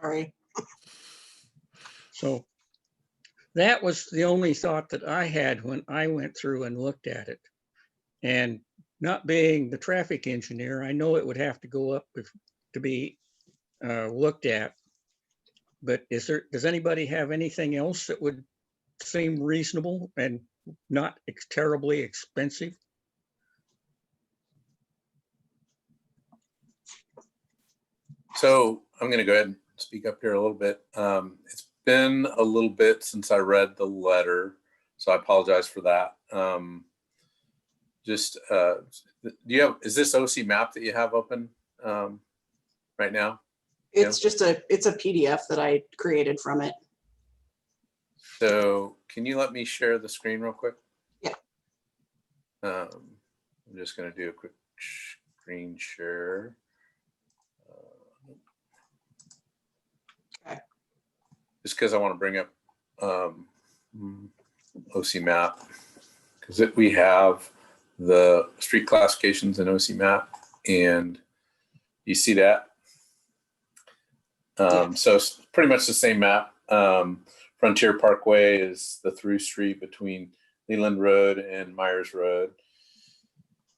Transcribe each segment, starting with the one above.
Sorry. So that was the only thought that I had when I went through and looked at it. And not being the traffic engineer, I know it would have to go up to be looked at. But does anybody have anything else that would seem reasonable and not terribly expensive? So I'm going to go ahead and speak up here a little bit. It's been a little bit since I read the letter, so I apologize for that. Is this OC map that you have open right now? It's just it's a PDF that I created from it. So can you let me share the screen real quick? Yeah. I'm just going to do a quick screen share. Okay. Just because I want to bring up OC map, because we have the street classifications in OC map, and you see that. So it's pretty much the same map. Frontier Parkway is the through street between Leland Road and Myers Road.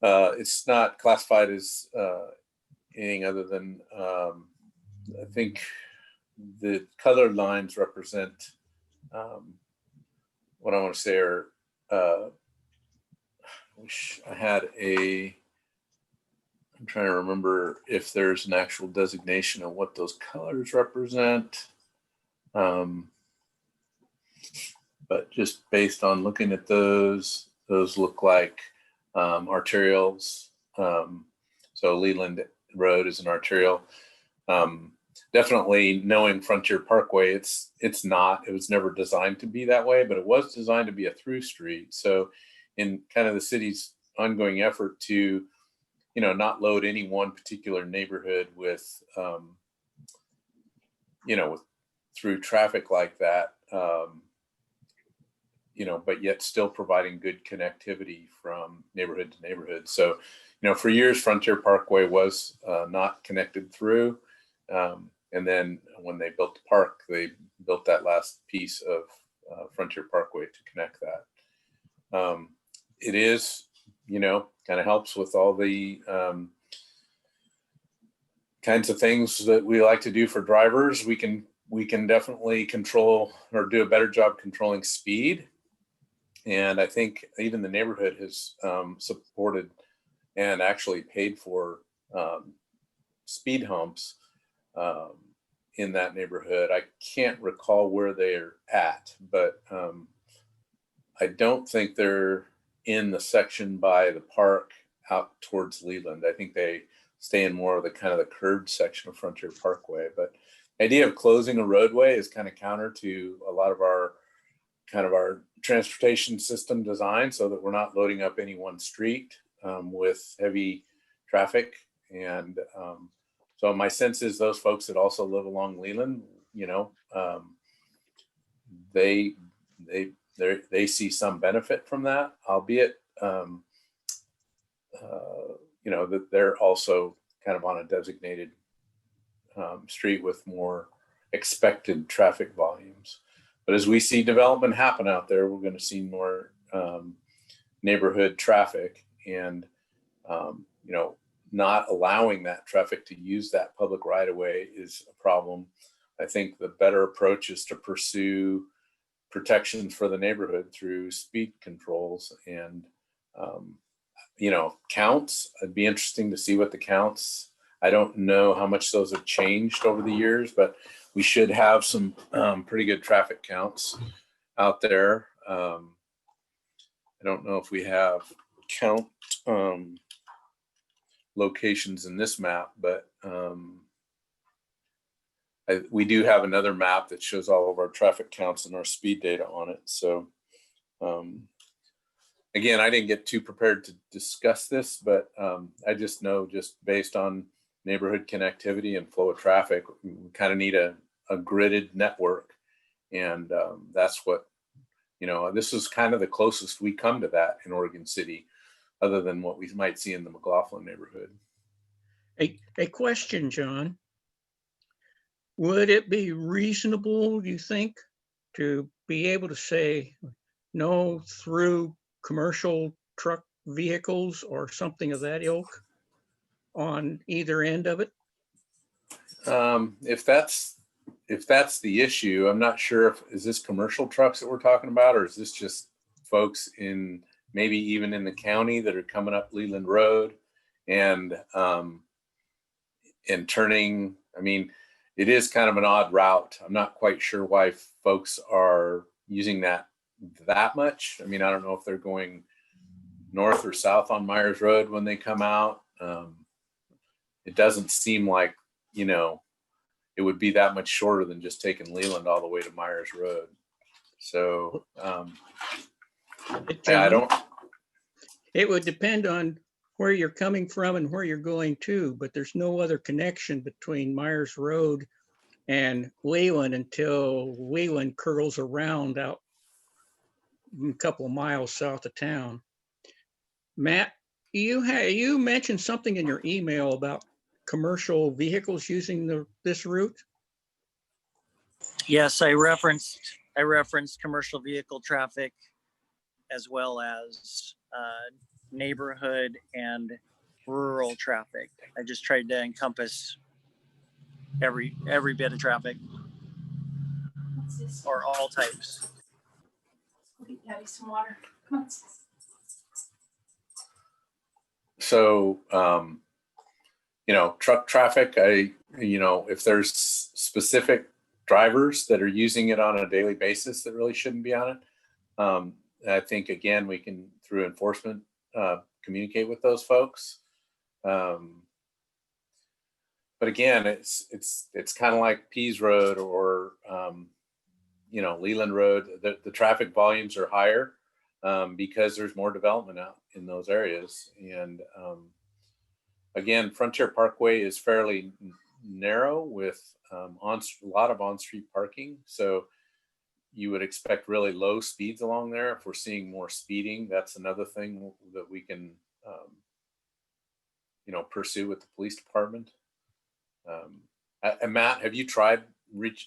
It's not classified as anything other than, I think the colored lines represent what I want to say are, I wish I had I'm trying to remember if there's an actual designation of what those colors represent. But just based on looking at those look like arterials. So Leland Road is an arterial. Definitely knowing Frontier Parkway, it's not. It was never designed to be that way, but it was designed to be a through street. So in kind of the city's ongoing effort to, not load any one particular neighborhood with, with through traffic like that, but yet still providing good connectivity from neighborhood to neighborhood. So, for years, Frontier Parkway was not connected through. And then when they built the park, they built that last piece of Frontier Parkway to connect that. It is, kind of helps with all the kinds of things that we like to do for drivers. We can definitely control or do a better job controlling speed. And I think even the neighborhood has supported and actually paid for speed humps in that neighborhood. I can't recall where they're at, but I don't think they're in the section by the park out towards Leland. I think they stay in more of the kind of the curved section of Frontier Parkway. But the idea of closing a roadway is kind of counter to a lot of our transportation system design, so that we're not loading up any one street with heavy traffic. And so my sense is those folks that also live along Leland, they see some benefit from that, albeit that they're also kind of on a designated street with more expected traffic volumes. But as we see development happen out there, we're going to see more neighborhood traffic, and not allowing that traffic to use that public right of way is a problem. I think the better approach is to pursue protections for the neighborhood through speed controls and counts. It'd be interesting to see what the counts. I don't know how much those have changed over the years, but we should have some pretty good traffic counts out there. I don't know if we have count locations in this map, but we do have another map that shows all of our traffic counts and our speed data on it. So again, I didn't get too prepared to discuss this, but I just know, just based on neighborhood connectivity and flow of traffic, we kind of need a gridded network. And that's what, this is kind of the closest we come to that in Oregon City, other than what we might see in the McLaughlin neighborhood. A question, John. would it be reasonable, you think, to be able to say no through commercial truck vehicles or something of that ilk on either end of it? If that's the issue, I'm not sure is this commercial trucks that we're talking about, or is this just folks in maybe even in the county that are coming up Leland Road and turning. I mean, it is kind of an odd route. I'm not quite sure why folks are using that much. I mean, I don't know if they're going north or south on Myers Road when they come out. It doesn't seem like, it would be that much shorter than just taking Leland all the way to Myers Road. So I don't. It would depend on where you're coming from and where you're going to, but there's no other connection between Myers Road and Leland until Leland curls around out a couple of miles south of town. Matt, you mentioned something in your email about commercial vehicles using this route? Yes, I referenced commercial vehicle traffic as well as neighborhood and rural traffic. I just tried to encompass every bit of traffic or all types. Give Daddy some water. Come on. So, truck traffic, if there's specific drivers that are using it on a daily basis that really shouldn't be on it, I think, again, we can, through enforcement, communicate with those folks. But again, it's kind of like Pease Road or, Leland Road. The traffic volumes are higher because there's more development out in those areas. And again, Frontier Parkway is fairly narrow with a lot of on-street parking. So you would expect really low speeds along there. If we're seeing more speeding, that's another thing that we can, pursue with the police department. And Matt, have you tried?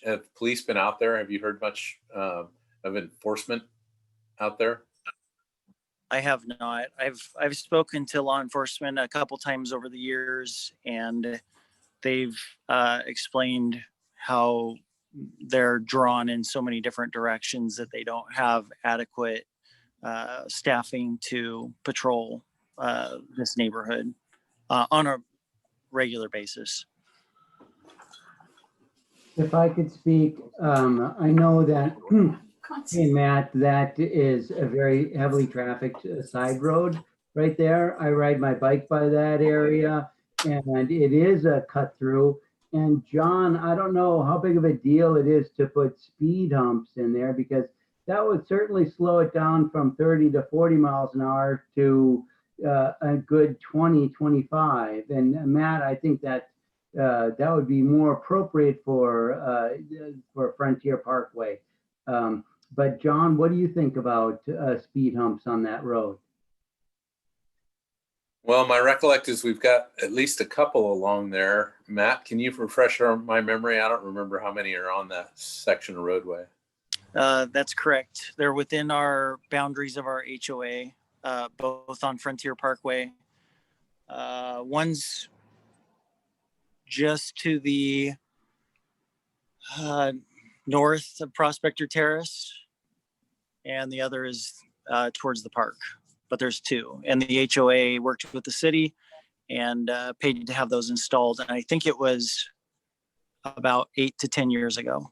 Have police been out there? Have you heard much of enforcement out there? I have not. I've spoken to law enforcement a couple times over the years, and they've explained how they're drawn in so many different directions that they don't have adequate staffing to patrol this neighborhood on a regular basis. If I could speak, I know that, hey, Matt, that is a very heavily trafficked side road right there. I ride my bike by that area and it is a cut through. And John, I don't know how big of a deal it is to put speed humps in there, because that would certainly slow it down from 30 to 40 miles an hour to a good 20, 25. And Matt, I think that that would be more appropriate for Frontier Parkway. But John, what do you think about speed humps on that road? Well, my recollect is we've got at least a couple along there. Matt, can you refresh my memory? I don't remember how many are on that section of roadway. That's correct. They're within our boundaries of our HOA, both on Frontier Parkway. One's just to the north of Prospector Terrace, and the other is towards the park. But there's two, and the HOA worked with the city and paid to have those installed. And I think it was about 8 to 10 years ago.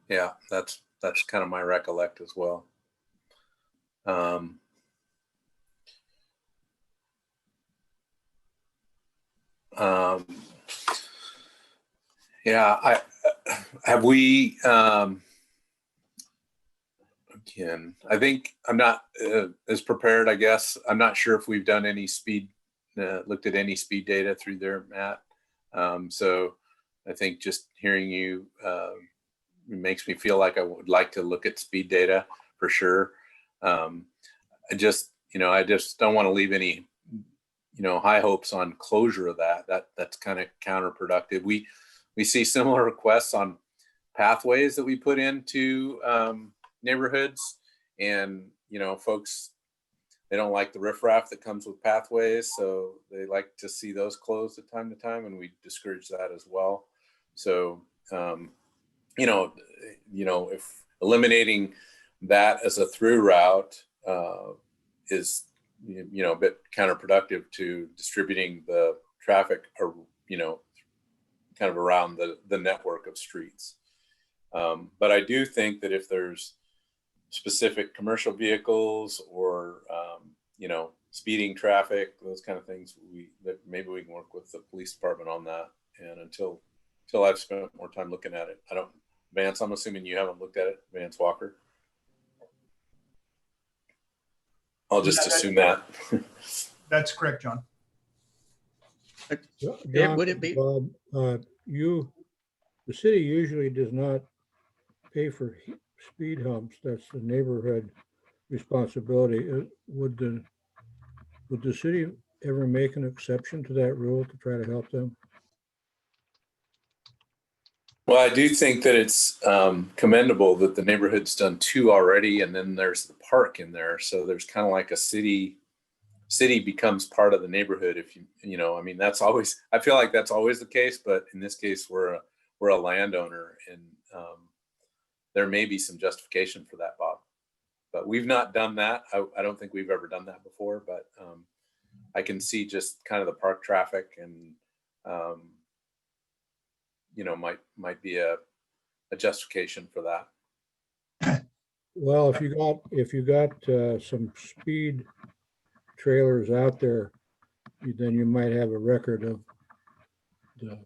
Yeah, that's kind of my recollect as well. Yeah, have we, again, I think I'm not as prepared, I guess. I'm not sure if we've done any looked at any speed data through there, Matt. So I think just hearing you makes me feel like I would like to look at speed data for sure. I just don't want to leave any, high hopes on closure of that. That's kind of counterproductive. We see similar requests on pathways that we put into neighborhoods, and folks, they don't like the riffraff that comes with pathways, so they like to see those closed at time to time, and we discourage that as well. So if eliminating that as a through route is a bit counterproductive to distributing the traffic, or kind of around the network of streets. But I do think that if there's specific commercial vehicles or speeding traffic, those kind of things, that maybe we can work with the police department on that. And until I've spent more time looking at it, Vance, I'm assuming you haven't looked at it, Vance Walker. I'll just assume that. That's correct, John. John, would it be- Bob, the city usually does not pay for speed humps. That's the neighborhood responsibility. Would the city ever make an exception to that rule to try to help them? Well, I do think that it's commendable that the neighborhood's done 2 already, and then there's the park in there. So there's kind of like a city becomes part of the neighborhood. If that's always, I feel like that's always the case, but in this case, we're a landowner, and there may be some justification for that, Bob. But we've not done that. I don't think we've ever done that before, but I can see just kind of the park traffic, and might be a justification for that. Well, if you got some speed trailers out there, then you might have a record of the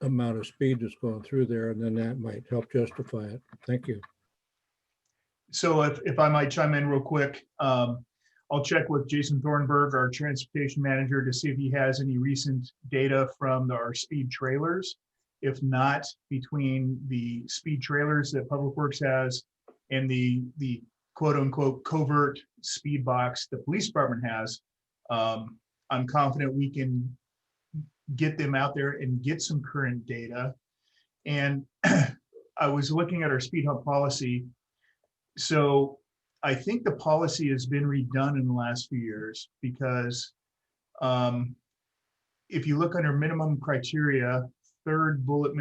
amount of speed that's going through there, and then that might help justify it. Thank you. So if I might chime in real quick, I'll check with Jason Thornburg, our transportation manager, to see if he has any recent data from our speed trailers. If not, between the speed trailers that Public Works has and the quote unquote covert speed box the police department has, I'm confident we can get them out there and get some current data. And I was looking at our speed hump policy. So I think the policy has been redone in the last few years, because if you look under minimum criteria, third bullet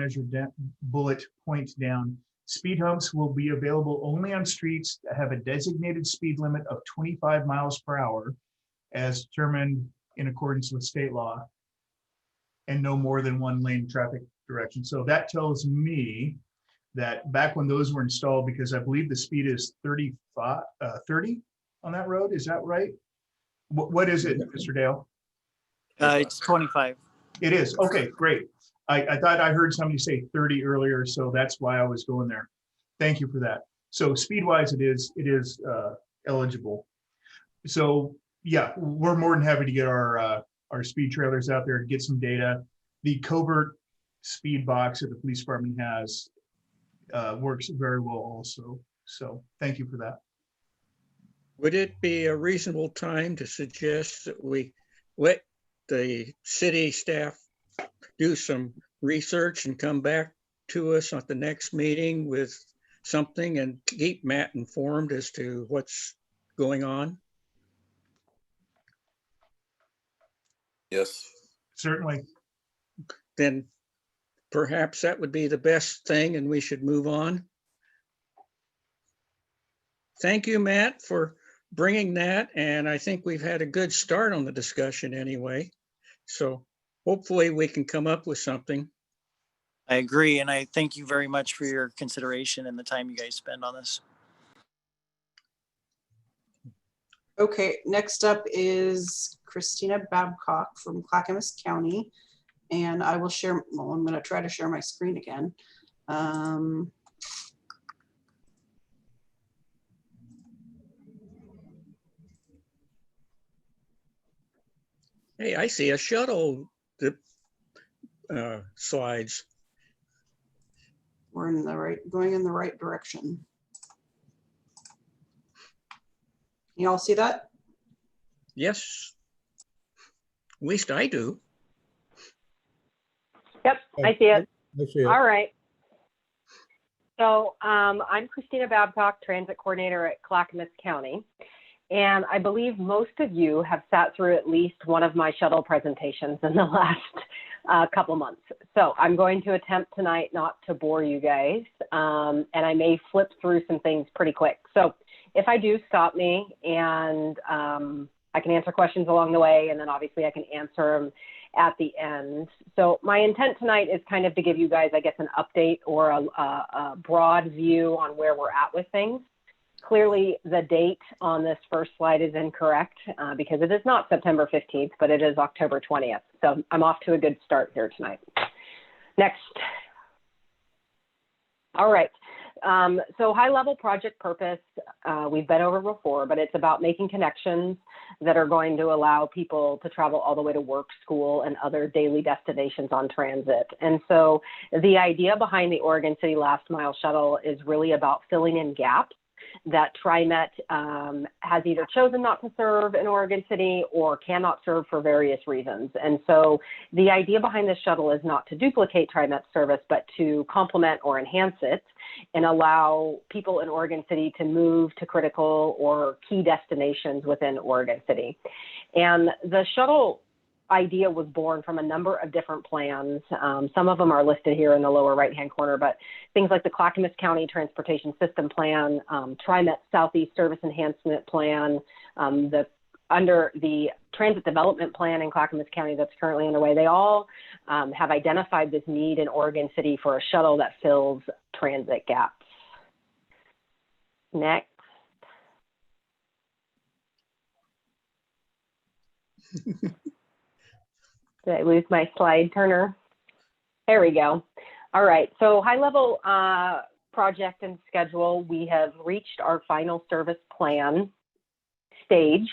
point down, speed humps will be available only on streets that have a designated speed limit of 25 miles per hour as determined in accordance with state law, and no more than 1 lane traffic direction. So that tells me that back when those were installed, because I believe the speed is 30 on that road, is that right? What is it, Mr. Dale? It's 25. It is, okay, great. I thought I heard somebody say 30 earlier, so that's why I was going there. Thank you for that. So speed-wise, it is eligible. So yeah, we're more than happy to get our speed trailers out there to get some data. The covert speed box that the police department has works very well also. So thank you for that. Would it be a reasonable time to suggest that we let the city staff do some research and come back to us at the next meeting with something, and keep Matt informed as to what's going on? Yes. Certainly. Then perhaps that would be the best thing, and we should move on. Thank you, Matt, for bringing that. And I think we've had a good start on the discussion anyway. So hopefully we can come up with something. I agree. And I thank you very much for your consideration and the time you guys spend on this. Okay, next up is Christina Babcock from Clackamas County. And I will share, well, I'm going to try to share my screen again. Hey, I see a shuttle slides. We're in the right, going in the right direction. You all see that? Yes. At least I do. Yep, I see it. I see it. All right. So I'm Christina Babcock, Transit Coordinator at Clackamas County. And I believe most of you have sat through at least one of my shuttle presentations in the last couple months. So I'm going to attempt tonight not to bore you guys. And I may flip through some things pretty quick. So if I do, stop me, and I can answer questions along the way, and then obviously I can answer them at the end. So my intent tonight is kind of to give you guys, I guess, an update or a broad view on where we're at with things. Clearly, the date on this first slide is incorrect because it is not September 15th, but it is October 20th. So I'm off to a good start here tonight. Next. All right. So high-level project purpose, we've been over before, but it's about making connections that are going to allow people to travel all the way to work, school, and other daily destinations on transit. And so the idea behind the Oregon City Last Mile Shuttle is really about filling in gaps that TriMet has either chosen not to serve in Oregon City or cannot serve for various reasons. And so the idea behind this shuttle is not to duplicate TriMet's service, but to complement or enhance it and allow people in Oregon City to move to critical or key destinations within Oregon City. And the shuttle idea was born from a number of different plans. Some of them are listed here in the lower right-hand corner, but things like the Clackamas County Transportation System Plan, TriMet Southeast Service Enhancement Plan, under the Transit Development Plan in Clackamas County that's currently underway, they all have identified this need in Oregon City for a shuttle that fills transit gaps. Next. Did I lose my slide turner? There we go. All right, so high level project and schedule, we have reached our final service plan stage.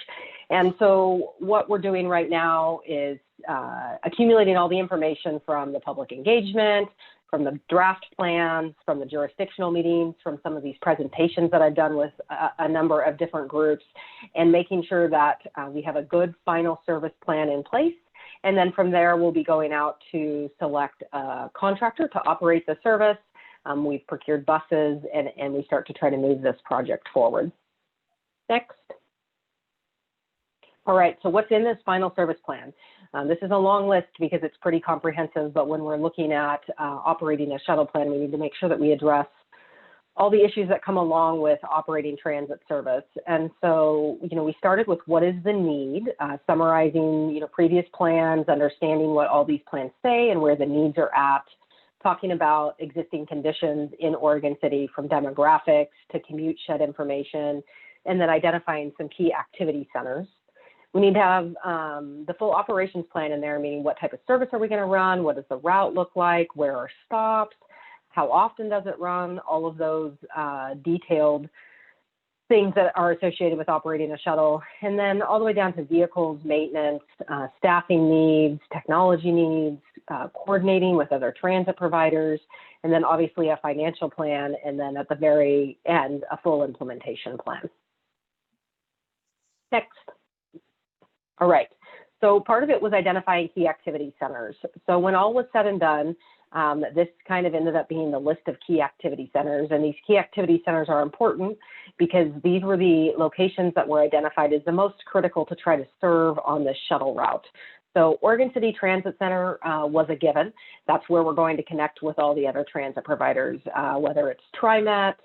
And so what we're doing right now is accumulating all the information from the public engagement, from the draft plans, from the jurisdictional meetings, from some of these presentations that I've done with a number of different groups, and making sure that we have a good final service plan in place. And then from there, we'll be going out to select a contractor to operate the service. We've procured buses, and we start to try to move this project forward. Next. All right, so what's in this final service plan? This is a long list because it's pretty comprehensive, but when we're looking at operating a shuttle plan, we need to make sure that we address all the issues that come along with operating transit service. And so, we started with what is the need, summarizing, previous plans, understanding what all these plans say and where the needs are at, talking about existing conditions in Oregon City from demographics to commute shed information, and then identifying some key activity centers. We need to have the full operations plan in there, meaning what type of service are we going to run? What does the route look like? Where are stops? How often does it run? All of those detailed things that are associated with operating a shuttle. And then all the way down to vehicles, maintenance, staffing needs, technology needs, coordinating with other transit providers, and then obviously a financial plan, and then at the very end, a full implementation plan. Next. All right, so part of it was identifying key activity centers. So when all was said and done, this kind of ended up being the list of key activity centers. And these key activity centers are important because these were the locations that were identified as the most critical to try to serve on this shuttle route. So Oregon City Transit Center was a given. That's where we're going to connect with all the other transit providers, whether it's TriMet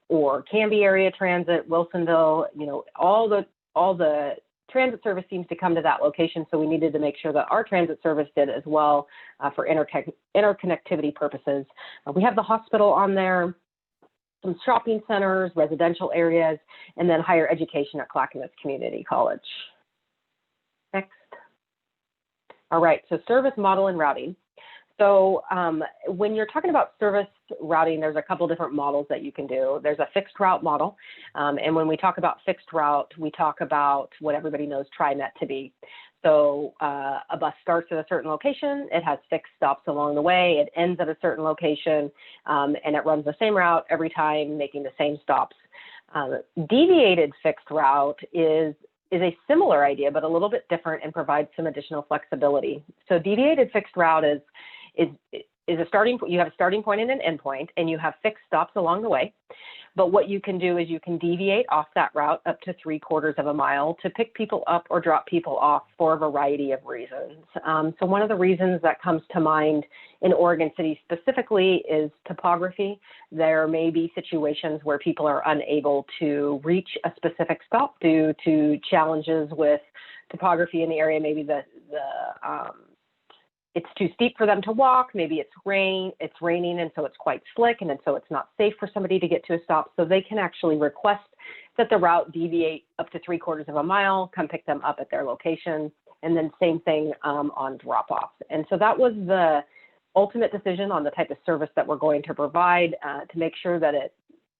or Canby Area Transit, Wilsonville, all the transit service seems to come to that location, so we needed to make sure that our transit service did as well for interconnectivity purposes. We have the hospital on there, some shopping centers, residential areas, and then higher education at Clackamas Community College. Next. All right, so service model and routing. So when you're talking about service routing, there's a couple different models that you can do. There's a fixed route model. And when we talk about fixed route, we talk about what everybody knows TriMet to be. So a bus starts at a certain location, it has fixed stops along the way, it ends at a certain location, and it runs the same route every time, making the same stops. Deviated fixed route is is a similar idea, but a little bit different and provides some additional flexibility. So deviated fixed route is a starting point. You have a starting point and an end point, and you have fixed stops along the way. But what you can do is you can deviate off that route up to 3/4 of a mile to pick people up or drop people off for a variety of reasons. So one of the reasons that comes to mind in Oregon City specifically is topography. There may be situations where people are unable to reach a specific stop due to challenges with topography in the area. Maybe it's too steep for them to walk. Maybe it's raining, and so it's quite slick, and so it's not safe for somebody to get to a stop. So they can actually request that the route deviate up to 3/4 of a mile, come pick them up at their location, and then same thing on drop off. And so that was the ultimate decision on the type of service that we're going to provide to make sure that it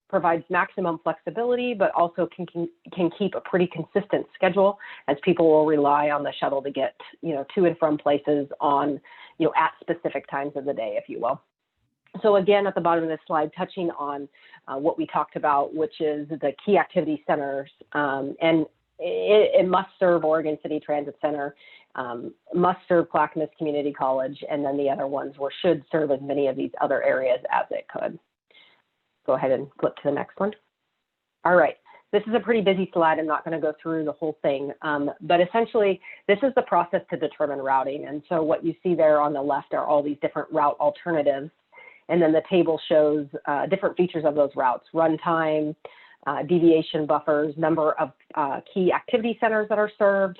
provides maximum flexibility, but also can keep a pretty consistent schedule, as people will rely on the shuttle to get, to and from places on, at specific times of the day, if you will. So again, at the bottom of this slide, touching on what we talked about, which is the key activity centers, and it must serve Oregon City Transit Center, must serve Clackamas Community College, and then the other ones should serve as many of these other areas as it could. Go ahead and flip to the next one. All right, this is a pretty busy slide. I'm not going to go through the whole thing, but essentially this is the process to determine routing. And so what you see there on the left are all these different route alternatives. And then the table shows different features of those routes: runtime, deviation buffers, number of key activity centers that are served,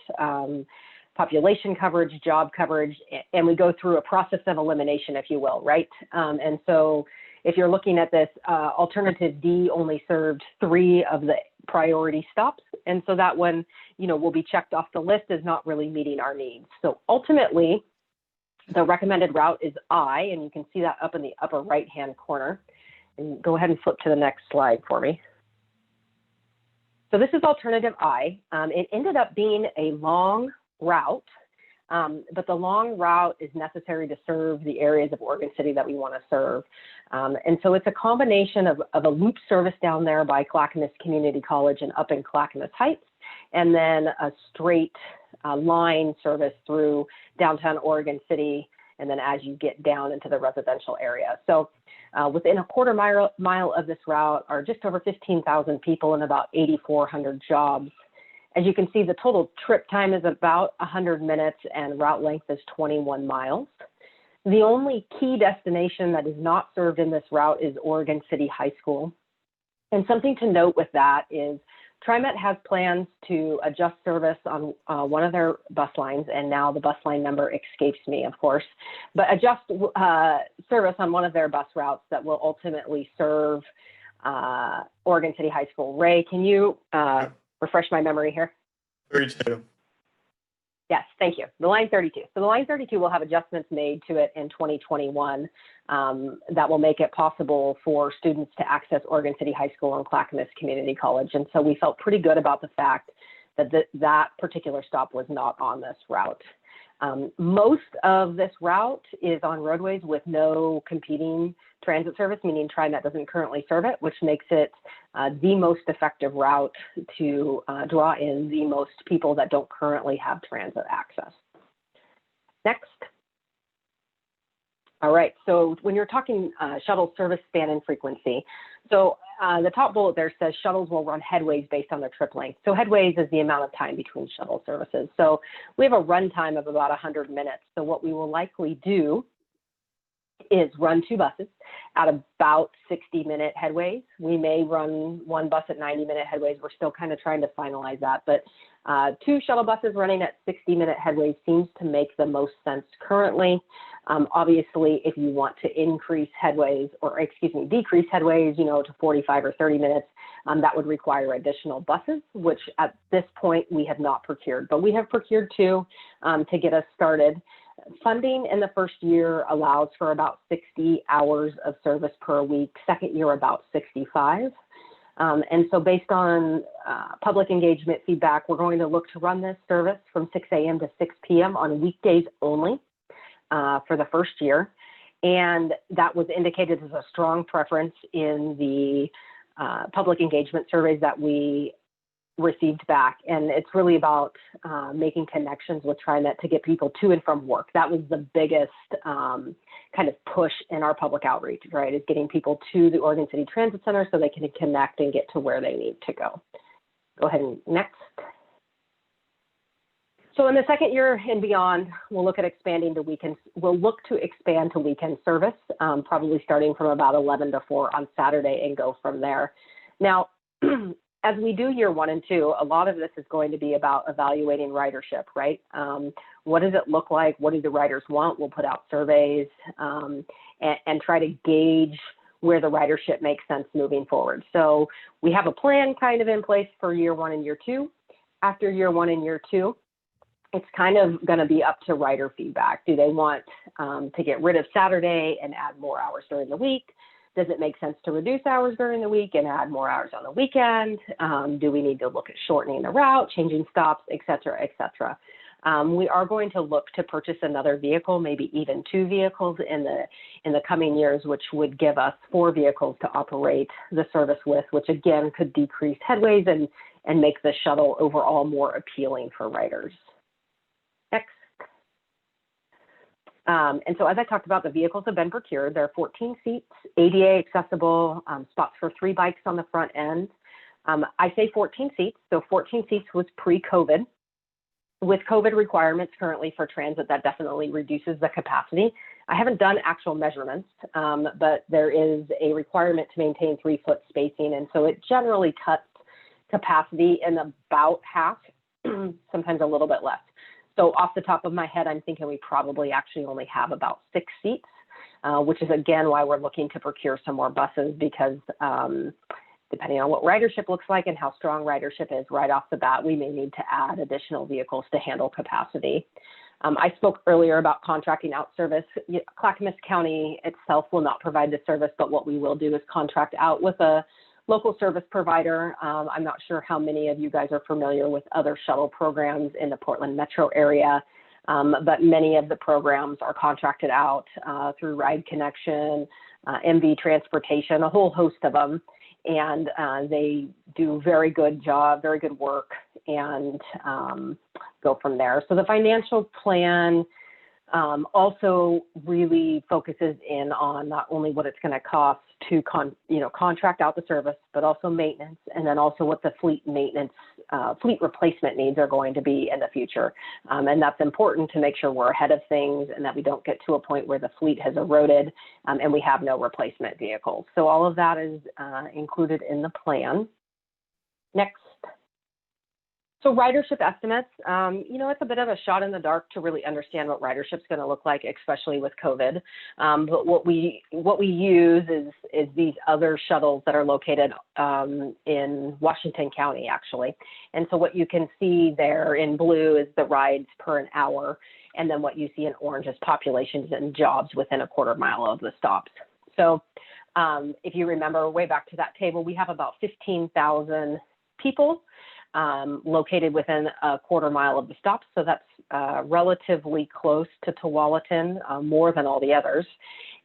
population coverage, job coverage, and we go through a process of elimination, if you will, right? And so if you're looking at this, alternative D only served 3 of the priority stops. And so that one, will be checked off the list as not really meeting our needs. So ultimately, the recommended route is I, and you can see that up in the upper right-hand corner. And go ahead and flip to the next slide for me. So this is alternative I. It ended up being a long route, but the long route is necessary to serve the areas of Oregon City that we want to serve. And so it's a combination of a loop service down there by Clackamas Community College and up in Clackamas Heights, and then a straight line service through downtown Oregon City, and then as you get down into the residential area. So within a 1/4 mile of this route are just over 15,000 people and about 8,400 jobs. As you can see, the total trip time is about 100 minutes and route length is 21 miles. The only key destination that is not served in this route is Oregon City High School. And something to note with that is TriMet has plans to adjust service on one of their bus lines, and now the bus line number escapes me, of course, but adjust service on one of their bus routes that will ultimately serve Oregon City High School. Ray, can you refresh my memory here? 32. Yes, thank you. The line 32. So the line 32 will have adjustments made to it in 2021 that will make it possible for students to access Oregon City High School and Clackamas Community College. And so we felt pretty good about the fact that that particular stop was not on this route. Most of this route is on roadways with no competing transit service, meaning TriMet doesn't currently serve it, which makes it the most effective route to draw in the most people that don't currently have transit access. Next. All right, so when you're talking shuttle service span and frequency, so the top bullet there says shuttles will run headways based on their trip length. So headways is the amount of time between shuttle services. So we have a run time of about 100 minutes. So what we will likely do is run 2 buses at about 60-minute headways. We may run 1 bus at 90-minute headways. We're still kind of trying to finalize that, but 2 shuttle buses running at 60-minute headways seems to make the most sense currently. Obviously, if you want to increase headways, or decrease headways, to 45 or 30 minutes, that would require additional buses, which at this point we have not procured, but we have procured 2 to get us started. Funding in the first year allows for about 60 hours of service per week, second year about 65. And so based on public engagement feedback, we're going to look to run this service from 6 a.m. to 6 p.m. on weekdays only for the first year. And that was indicated as a strong preference in the public engagement surveys that we received back. And it's really about making connections with TriMet to get people to and from work. That was the biggest kind of push in our public outreach, right, is getting people to the Oregon City Transit Center so they can connect and get to where they need to go. Go ahead and next. So in the second year and beyond, we'll look at expanding to weekends. We'll look to expand to weekend service, probably starting from about 11 to 4 on Saturday and go from there. Now, as we do year 1 and 2, a lot of this is going to be about evaluating ridership, right? What does it look like? What do the riders want? We'll put out surveys and try to gauge where the ridership makes sense moving forward. So we have a plan kind of in place for year 1 and year 2. After year 1 and year 2, it's kind of going to be up to rider feedback. Do they want to get rid of Saturday and add more hours during the week? Does it make sense to reduce hours during the week and add more hours on the weekend? Do we need to look at shortening the route, changing stops, et cetera, et cetera? We are going to look to purchase another vehicle, maybe even 2 vehicles in the coming years, which would give us 4 vehicles to operate the service with, which again could decrease headways and make the shuttle overall more appealing for riders. Next. And so as I talked about, the vehicles have been procured. There are 14 seats, ADA accessible, spots for 3 bikes on the front end. I say 14 seats, so 14 seats was pre-COVID. With COVID requirements currently for transit, that definitely reduces the capacity. I haven't done actual measurements, but there is a requirement to maintain 3-foot spacing. And so it generally cuts capacity in about half, sometimes a little bit less. So off the top of my head, I'm thinking we probably actually only have about 6 seats, which is again why we're looking to procure some more buses, because depending on what ridership looks like and how strong ridership is right off the bat, we may need to add additional vehicles to handle capacity. I spoke earlier about contracting out service. Clackamas County itself will not provide the service, but what we will do is contract out with a local service provider. I'm not sure how many of you guys are familiar with other shuttle programs in the Portland metro area, but many of the programs are contracted out through Ride Connection, MV Transportation, a whole host of them. And they do very good job, very good work, and go from there. So the financial plan also really focuses in on not only what it's going to cost to contract out the service, but also maintenance, and then also what the fleet maintenance, fleet replacement needs are going to be in the future. And that's important to make sure we're ahead of things and that we don't get to a point where the fleet has eroded and we have no replacement vehicles. So all of that is included in the plan. Next. So ridership estimates, it's a bit of a shot in the dark to really understand what ridership is going to look like, especially with COVID. But what we use is these other shuttles that are located in Washington County, actually. And so what you can see there in blue is the rides per an hour. And then what you see in orange is populations and jobs within a quarter mile of the stops. So if you remember way back to that table, we have about 15,000 people located within a quarter mile of the stops. So that's relatively close to Tualatin, more than all the others.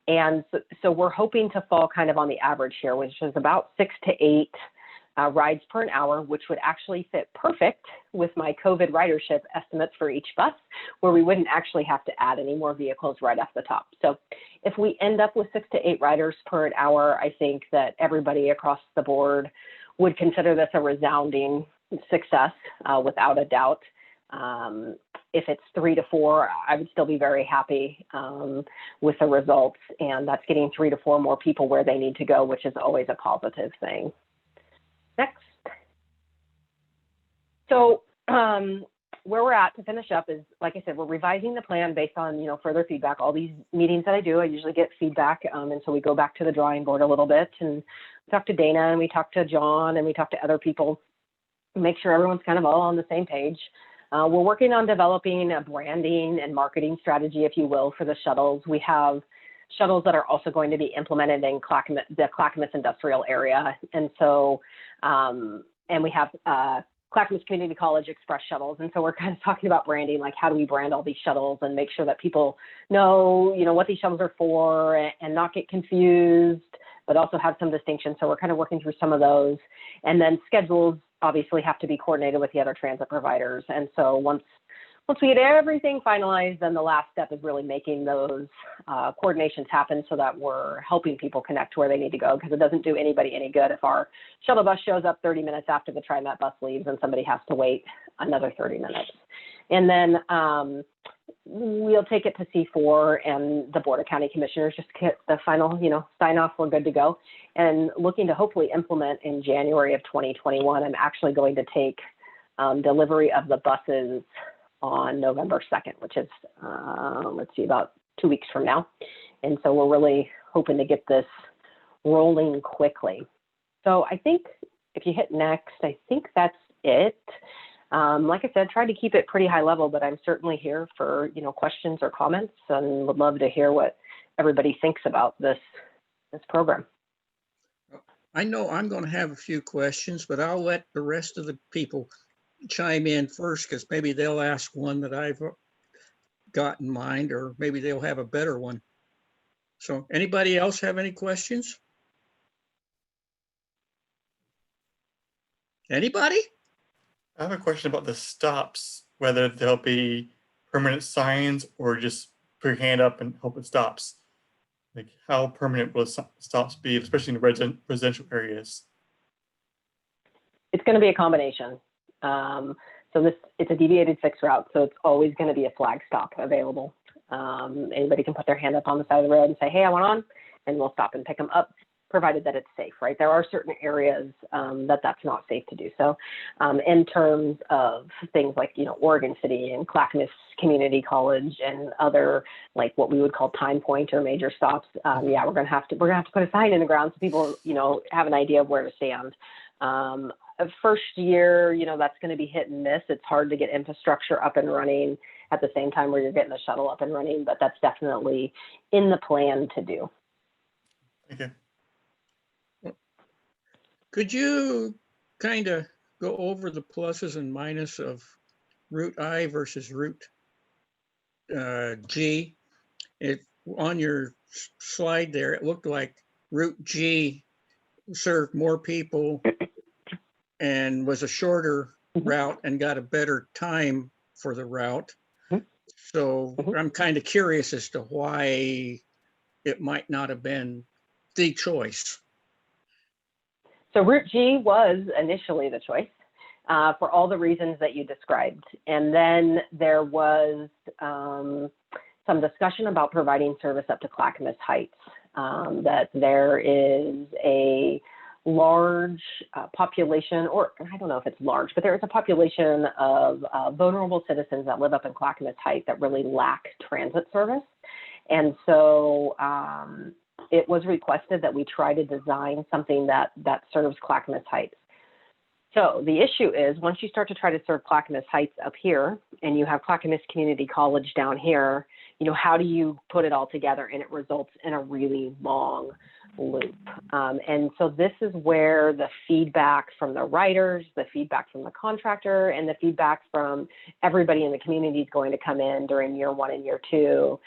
And so we're hoping to fall kind of on the average here, which is about 6 to 8 rides per an hour, which would actually fit perfect with my COVID ridership estimates for each bus, where we wouldn't actually have to add any more vehicles right off the top. So if we end up with 6 to 8 riders per an hour, I think that everybody across the board would consider this a resounding success, without a doubt. If it's 3 to 4, I would still be very happy with the results, and that's getting 3 to 4 more people where they need to go, which is always a positive thing. Next. So where we're at to finish up is, like I said, we're revising the plan based on further feedback. All these meetings that I do, I usually get feedback, and so we go back to the drawing board a little bit and talk to Dana, and we talk to John, and we talk to other people. Make sure everyone's kind of all on the same page. We're working on developing a branding and marketing strategy, if you will, for the shuttles. We have shuttles that are also going to be implemented in the Clackamas industrial area. And so, and we have Clackamas Community College Express shuttles. And so we're kind of talking about branding, like how do we brand all these shuttles and make sure that people know, what these shuttles are for and not get confused but also have some distinctions. So we're kind of working through some of those. And then schedules obviously have to be coordinated with the other transit providers. And so once we get everything finalized, then the last step is really making those coordinations happen so that we're helping people connect to where they need to go, because it doesn't do anybody any good if our shuttle bus shows up 30 minutes after the TriMet bus leaves and somebody has to wait another 30 minutes. And then we'll take it to C4 and the Board of County Commissioners, just get the final, sign off, we're good to go. And looking to hopefully implement in January of 2021, I'm actually going to take delivery of the buses on November 2nd, which is, let's see, about 2 weeks from now. And so we're really hoping to get this rolling quickly. So I think if you hit next, I think that's it. Like I said, try to keep it pretty high level, but I'm certainly here for, questions or comments, and would love to hear what everybody thinks about this program. I know I'm going to have a few questions, but I'll let the rest of the people chime in first, because maybe they'll ask one that I've got in mind, or maybe they'll have a better one. So anybody else have any questions? Anybody? I have a question about the stops, whether there'll be permanent signs or just put your hand up and hope it stops. Like, how permanent will stops be, especially in residential areas? It's going to be a combination. So it's a deviated fixed route, so it's always going to be a flag stop available. Anybody can put their hand up on the side of the road and say, hey, I want on, and we'll stop and pick them up, provided that it's safe, right? There are certain areas that's not safe to do so. In terms of things like, Oregon City and Clackamas Community College and other, like what we would call time point or major stops, we're gonna have to put a sign in the ground so people, have an idea of where to stand. First year, that's going to be hit and miss. It's hard to get infrastructure up and running at the same time where you're getting the shuttle up and running, but that's definitely in the plan to do. Okay. Could you kind of go over the pluses and minuses of route I versus route G? On your slide there, it looked like route G served more people and was a shorter route and got a better time for the route. So I'm kind of curious as to why it might not have been the choice. So Route G was initially the choice for all the reasons that you described. And then there was some discussion about providing service up to Clackamas Heights, that there is a large population, or I don't know if it's large, but there is a population of vulnerable citizens that live up in Clackamas Heights that really lack transit service. And so it was requested that we try to design something that serves Clackamas Heights. So the issue is, once you start to try to serve Clackamas Heights up here, and you have Clackamas Community College down here, how do you put it all together? And it results in a really long loop. And so this is where the feedback from the riders, the feedback from the contractor, and the feedback from everybody in the community is going to come in during year 1 and year 2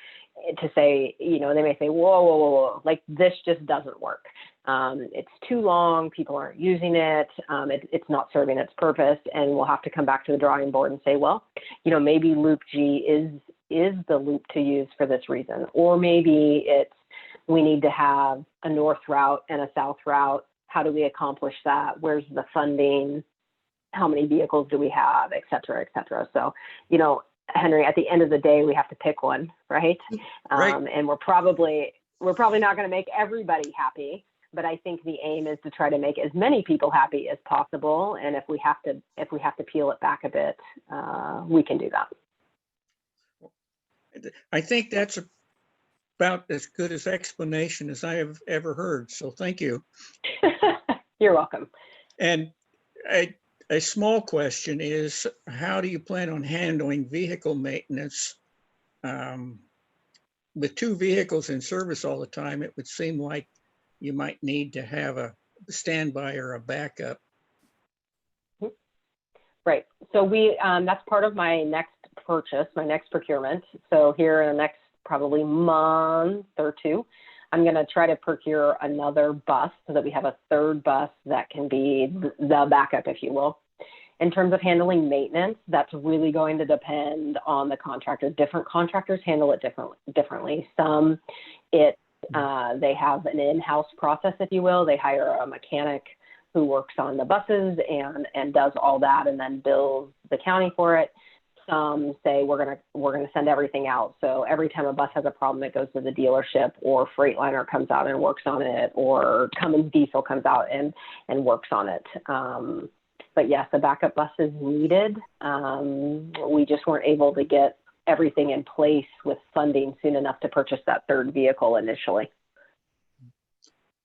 to say, they may say, whoa, like this just doesn't work. It's too long, people aren't using it, it's not serving its purpose, and we'll have to come back to the drawing board and say, well, maybe Loop G is the loop to use for this reason, or maybe we need to have a north route and a south route. How do we accomplish that? Where's the funding? How many vehicles do we have, et cetera, et cetera. So, Henry, at the end of the day, we have to pick one, right? Right. And we're probably not going to make everybody happy, but I think the aim is to try to make as many people happy as possible. And if we have to peel it back a bit, we can do that. I think that's about as good as explanation as I have ever heard. So thank you. You're welcome. And a small question is, how do you plan on handling vehicle maintenance? With 2 vehicles in service all the time, it would seem like you might need to have a standby or a backup. Right. So that's part of my next purchase, my next procurement. So here in the next probably month or 2, I'm going to try to procure another bus so that we have a third bus that can be the backup, if you will. In terms of handling maintenance, that's really going to depend on the contractor. Different contractors handle it differently. Some, they have an in-house process, if you will. They hire a mechanic who works on the buses and does all that and then bills the county for it. Some say we're gonna send everything out. So every time a bus has a problem, it goes to the dealership, or Freightliner comes out and works on it, or Cummins Diesel comes out and works on it. But yes, a backup bus is needed. We just weren't able to get everything in place with funding soon enough to purchase that third vehicle initially.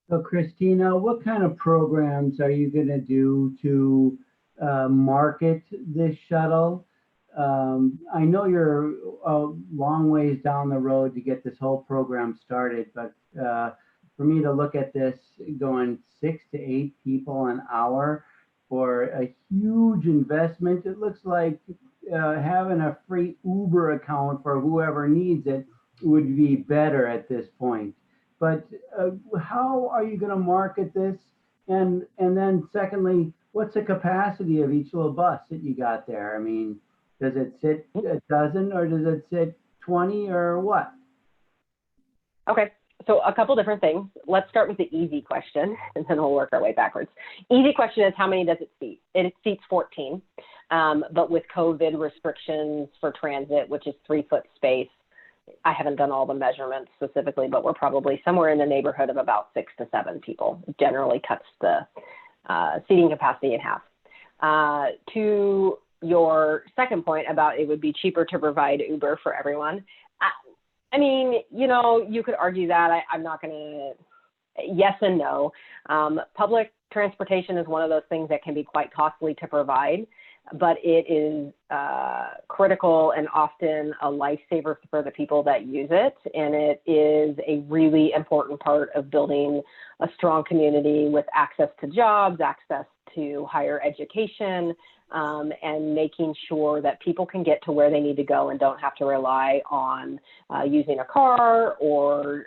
So Christina, what kind of programs are you going to do to market this shuttle? I know you're a long ways down the road to get this whole program started, but for me to look at this going 6 to 8 people an hour for a huge investment, it looks like having a free Uber account for whoever needs it would be better at this point. But how are you going to market this? And then secondly, what's the capacity of each little bus that you got there? I mean, does it sit a dozen or does it sit 20 or what? Okay. So a couple different things. Let's start with the easy question, and then we'll work our way backwards. Easy question is, how many does it seat? It seats 14, but with COVID restrictions for transit, which is 3-foot space, I haven't done all the measurements specifically, but we're probably somewhere in the neighborhood of about 6 to 7 people. Generally cuts the seating capacity in half. To your second point about it would be cheaper to provide Uber for everyone. I mean, you know, you could argue that. I'm not going to, yes and no. Public transportation is one of those things that can be quite costly to provide, but it is critical and often a lifesaver for the people that use it. And it is a really important part of building a strong community with access to jobs, access to higher education, and making sure that people can get to where they need to go and don't have to rely on using a car or,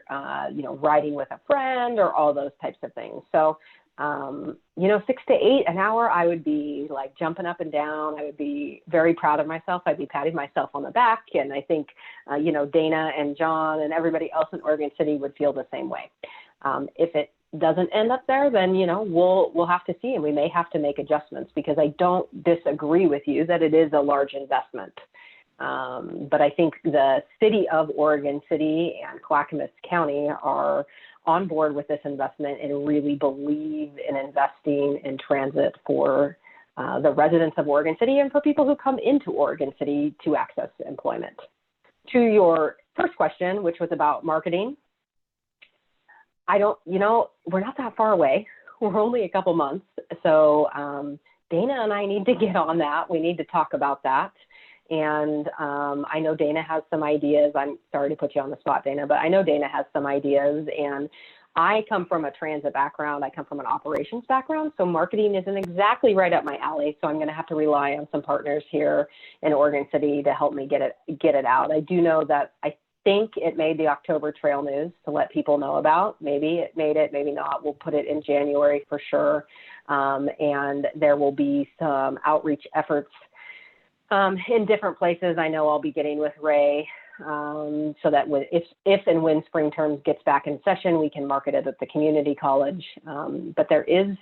you know, riding with a friend or all those types of things. So, you know, 6 to 8 an hour, I would be like jumping up and down. I would be very proud of myself. I'd be patting myself on the back. And I think, you know, Dana and John and everybody else in Oregon City would feel the same way. If it doesn't end up there, then, you know, we'll have to see, and we may have to make adjustments, because I don't disagree with you that it is a large investment. But I think the city of Oregon City and Clackamas County are on board with this investment and really believe in investing in transit for the residents of Oregon City and for people who come into Oregon City to access employment. To your first question, which was about marketing, you know, we're not that far away. We're only a couple months. So Dana and I need to get on that. We need to talk about that. And I know Dana has some ideas. I'm sorry to put you on the spot, Dana, but I know Dana has some ideas. And I come from a transit background. I come from an operations background. So marketing isn't exactly right up my alley. So I'm going to have to rely on some partners here in Oregon City to help me get it out. I do know that I think it made the October trail news to let people know about. Maybe it made it, maybe not. We'll put it in January for sure. And there will be some outreach efforts in different places. I know I'll be getting with Ray so that if and when spring terms gets back in session, we can market it at the community college. But there is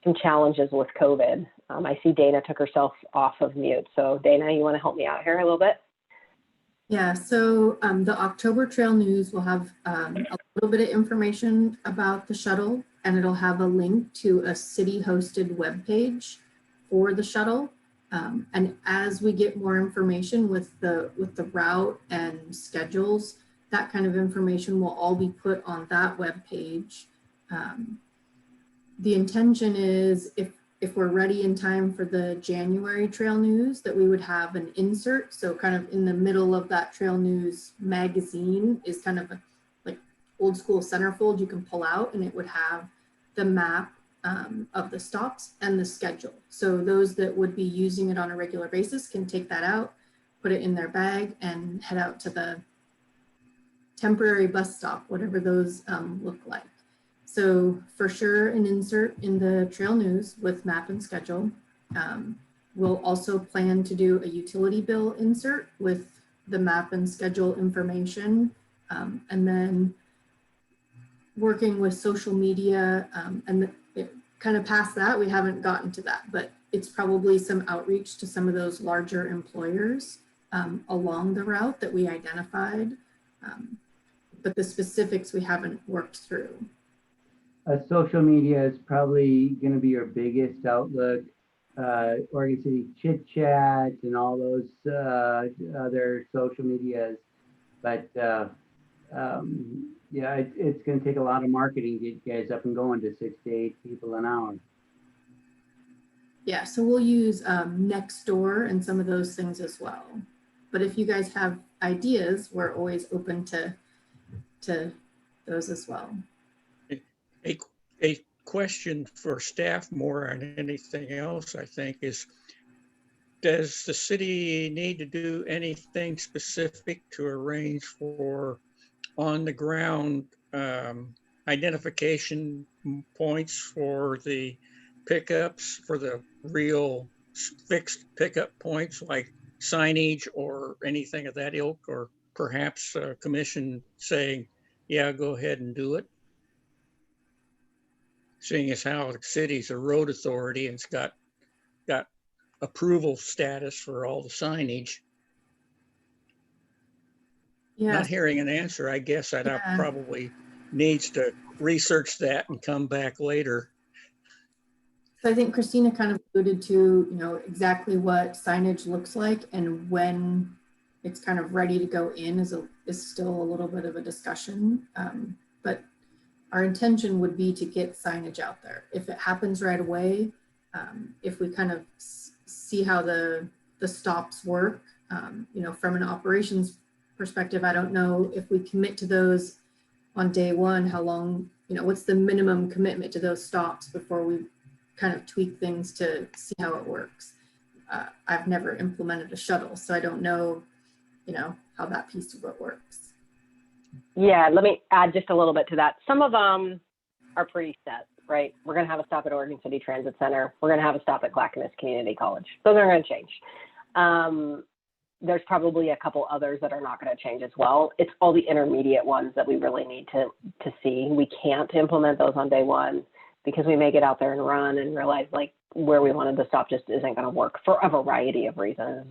some challenges with COVID. I see Dana took herself off of mute. So Dana, you want to help me out here a little bit? Yeah, so the October Trail News will have a little bit of information about the shuttle, and it'll have a link to a city-hosted webpage for the shuttle. And as we get more information with the route and schedules, that kind of information will all be put on that webpage. The intention is if we're ready in time for the January Trail News, that we would have an insert. So kind of in the middle of that Trail News magazine is kind of a like old school centerfold you can pull out, and it would have the map of the stops and the schedule. So those that would be using it on a regular basis can take that out, put it in their bag, and head out to the temporary bus stop, whatever those look like. So for sure, an insert in the trail news with map and schedule. We'll also plan to do a utility bill insert with the map and schedule information. And then working with social media and kind of past that, we haven't gotten to that, but it's probably some outreach to some of those larger employers along the route that we identified. But the specifics we haven't worked through. Social media is probably going to be your biggest outlook. Oregon City Chit Chat and all those other social medias. But yeah, it's going to take a lot of marketing to get you guys up and going to 6 to 8 people an hour. Yeah, so we'll use Nextdoor and some of those things as well. But if you guys have ideas, we're always open to those as well. A question for staff more than anything else, I think, is does the city need to do anything specific to arrange for on the ground identification points for the pickups, for the real fixed pickup points like signage or anything of that ilk, or perhaps a commission saying, yeah, go ahead and do it? Seeing as how the city's a road authority and it's got approval status for all the signage. Yeah. Not hearing an answer, I guess I'd probably needs to research that and come back later. So I think Christina kind of alluded to, exactly what signage looks like, and when it's kind of ready to go in is still a little bit of a discussion. But our intention would be to get signage out there. If it happens right away, if we kind of see how the stops work, from an operations perspective, I don't know if we commit to those on day one, how long, what's the minimum commitment to those stops before we kind of tweak things to see how it works. I've never implemented a shuttle, so I don't know, how that piece of it works. Yeah, let me add just a little bit to that. Some of them are pretty set, right? We're going to have a stop at Oregon City Transit Center. We're going to have a stop at Clackamas Community College. Those are going to change. There's probably a couple others that are not going to change as well. It's all the intermediate ones that we really need to see. We can't implement those on day one because we may get out there and run and realize like where we wanted to stop just isn't going to work for a variety of reasons.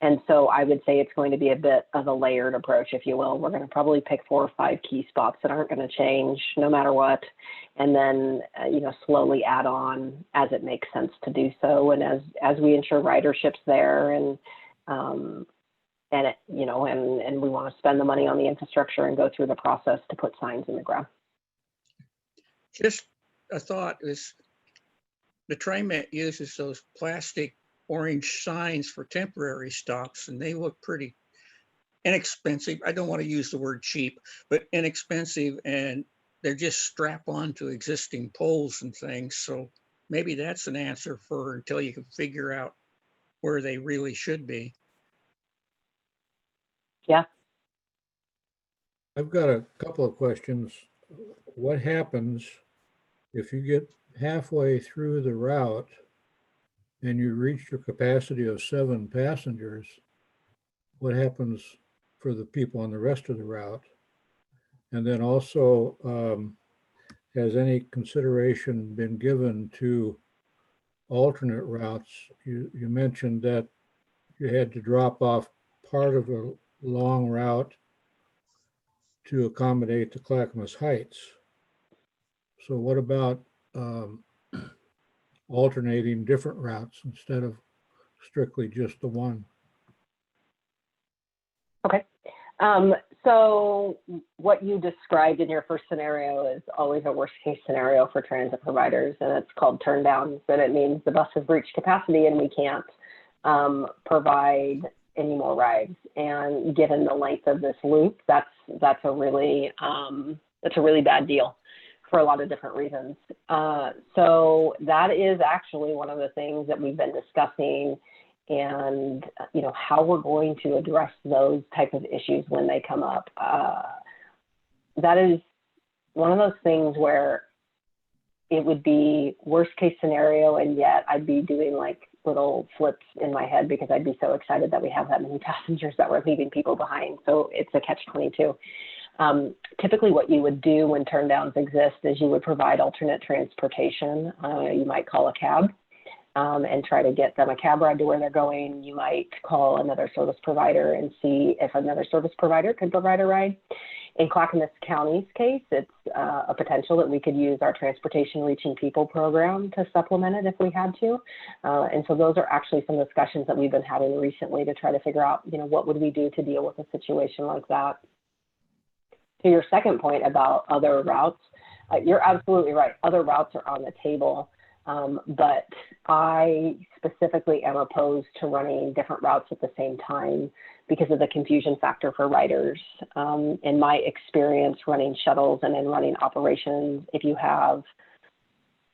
And so I would say it's going to be a bit of a layered approach, if you will. We're going to probably pick 4 or 5 key spots that aren't going to change no matter what. And then, slowly add on as it makes sense to do so. And as we ensure ridership's there and we want to spend the money on the infrastructure and go through the process to put signs in the ground. Just a thought is the TriMet uses those plastic orange signs for temporary stops, and they look pretty inexpensive. I don't want to use the word cheap, but inexpensive, and they're just strap on to existing poles and things. So maybe that's an answer for until you can figure out where they really should be. Yeah. I've got a couple of questions. What happens if you get halfway through the route and you reach your capacity of 7 passengers? What happens for the people on the rest of the route? And then also, has any consideration been given to alternate routes? You mentioned that you had to drop off part of a long route to accommodate the Clackamas Heights. So what about alternating different routes instead of strictly just the one? Okay. So what you described in your first scenario is always a worst case scenario for transit providers, and it's called turn downs. And it means the bus has reached capacity and we can't provide any more rides. And given the length of this loop, that's a really bad deal for a lot of different reasons. So that is actually one of the things that we've been discussing and how we're going to address those type of issues when they come up. That is one of those things where it would be worst case scenario, and yet I'd be doing like little flips in my head because I'd be so excited that we have that many passengers that we're leaving people behind. So it's a catch-22. Typically what you would do when turn downs exist is you would provide alternate transportation. You might call a cab and try to get them a cab ride to where they're going. You might call another service provider and see if another service provider could provide a ride. In Clackamas County's case, it's a potential that we could use our Transportation Reaching People program to supplement it if we had to. And so those are actually some discussions that we've been having recently to try to figure out, what would we do to deal with a situation like that. To your second point about other routes, you're absolutely right. Other routes are on the table, but I specifically am opposed to running different routes at the same time because of the confusion factor for riders. In my experience running shuttles and in running operations, if you have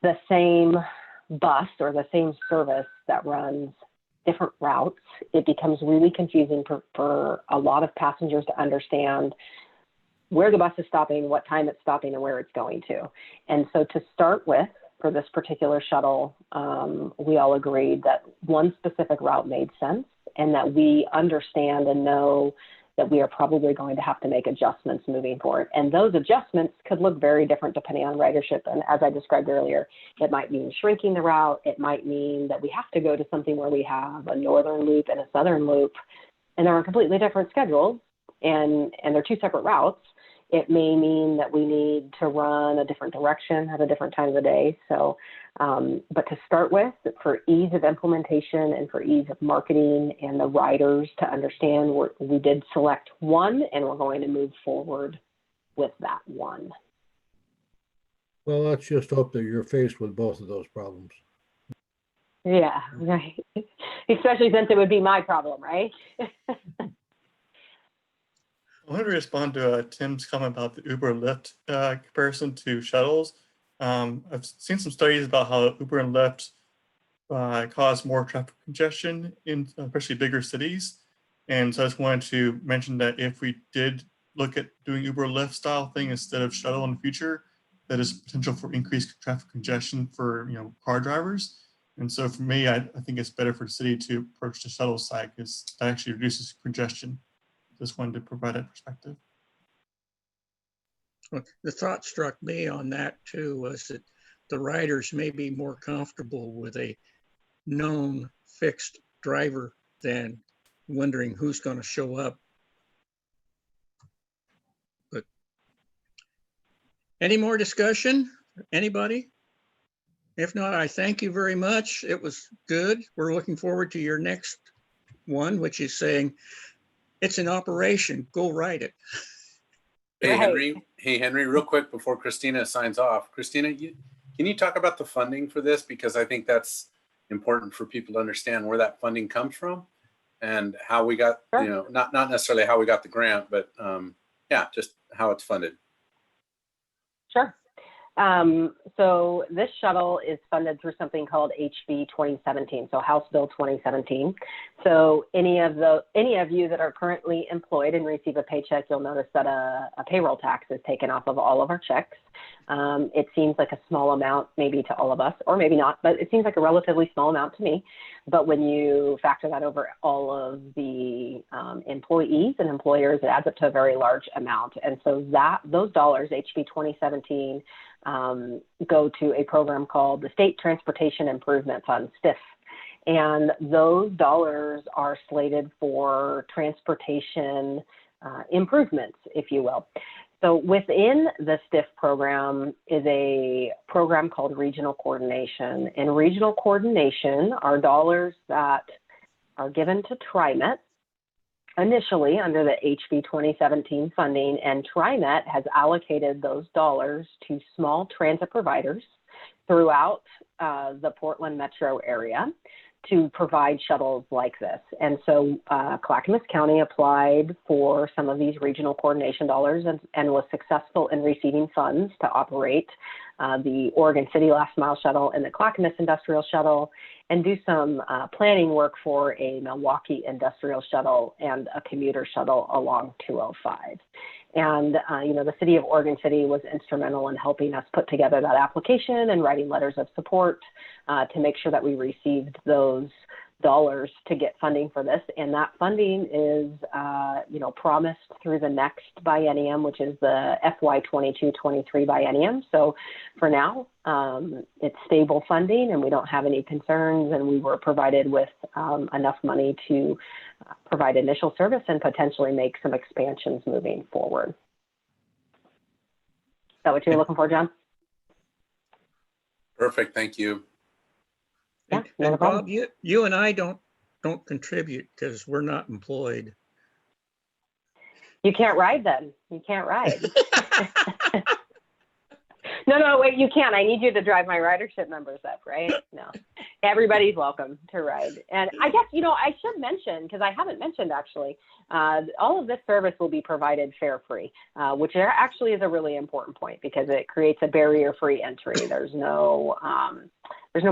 the same bus or the same service that runs different routes, it becomes really confusing for a lot of passengers to understand where the bus is stopping, what time it's stopping, and where it's going to. And so to start with, for this particular shuttle, we all agreed that one specific route made sense and that we understand and know that we are probably going to have to make adjustments moving forward. And those adjustments could look very different depending on ridership. And as I described earlier, it might mean shrinking the route. It might mean that we have to go to something where we have a northern loop and a southern loop, and they're on completely different schedules, and they're two separate routes. It may mean that we need to run a different direction at a different time of the day. So, but to start with, for ease of implementation and for ease of marketing and the riders to understand, we did select one, and we're going to move forward with that one. Well, let's just hope that you're faced with both of those problems. Yeah, right. Especially since it would be my problem, right? I want to respond to Tim's comment about the Uber Lyft comparison to shuttles. I've seen some studies about how Uber and Lyft cause more traffic congestion in especially bigger cities. And so I just wanted to mention that if we did look at doing Uber Lyft style thing instead of shuttle in the future, that is potential for increased traffic congestion for car drivers. And so for me, I think it's better for the city to approach the shuttle side because that actually reduces congestion. Just wanted to provide that perspective. The thought struck me on that too was that the riders may be more comfortable with a known fixed driver than wondering who's going to show up. But any more discussion? Anybody? If not, I thank you very much. It was good. We're looking forward to your next one, which is saying, it's an operation, go ride it. Hey, Henry, real quick before Christina signs off. Christina, can you talk about the funding for this? Because I think that's important for people to understand where that funding comes from and how we got, not necessarily how we got the grant, but yeah, just how it's funded. Sure. So this shuttle is funded through something called HB 2017, so House Bill 2017. So any of you that are currently employed and receive a paycheck, you'll notice that a payroll tax is taken off of all of our checks. It seems like a small amount maybe to all of us, or maybe not, but it seems like a relatively small amount to me. But when you factor that over all of the employees and employers, it adds up to a very large amount. And so those dollars, HB 2017, go to a program called the State Transportation Improvement Fund, STIF. And those dollars are slated for transportation improvements, if you will. So within the STIF program is a program called Regional Coordination. And Regional Coordination are dollars that are given to TriMet initially under the HB 2017 funding, and TriMet has allocated those dollars to small transit providers throughout the Portland metro area to provide shuttles like this. And so Clackamas County applied for some of these regional coordination dollars and was successful in receiving funds to operate the Oregon City Last Mile Shuttle and the Clackamas Industrial Shuttle, and do some planning work for a Milwaukee Industrial Shuttle and a commuter shuttle along 205. And, you know, the city of Oregon City was instrumental in helping us put together that application and writing letters of support to make sure that we received those dollars to get funding for this. And that funding is, you know, promised through the next biennium, which is the FY 22-23 biennium. So for now, it's stable funding and we don't have any concerns, and we were provided with enough money to provide initial service and potentially make some expansions moving forward. Is that what you're looking for, John? Perfect, thank you. Yeah, And, no and problem. Bob, you and I don't contribute because we're not employed. You can't ride then. You can't ride. No, wait, you can. I need you to drive my ridership members up, right? No, everybody's welcome to ride. And I guess, you know, I should mention, because I haven't mentioned actually, all of this service will be provided fare free, which actually is a really important point because it creates a barrier-free entry. There's no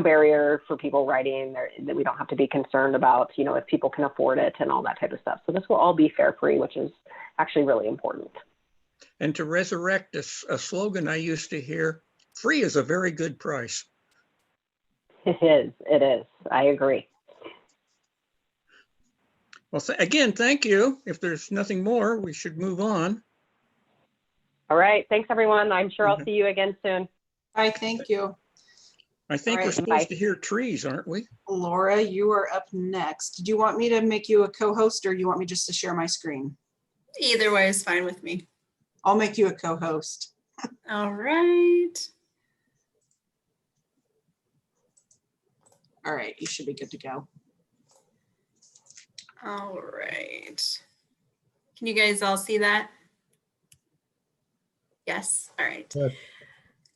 barrier for people riding that we don't have to be concerned about, you know, if people can afford it and all that type of stuff. So this will all be fare free, which is actually really important. And to resurrect a slogan I used to hear, free is a very good price. It is. I agree. Well, again, thank you. If there's nothing more, we should move on. All right. Thanks, everyone. I'm sure I'll see you again soon. Hi, thank you. I think All we're right, supposed bye. to hear trees, aren't we? Laura, you are up next. Do you want me to make you a co-host or do you want me just to share my screen? Either way is fine with me. I'll make you a co-host. All right. All right, you should be good to go. All right. Can you guys all see that? Yes. All right. Yes.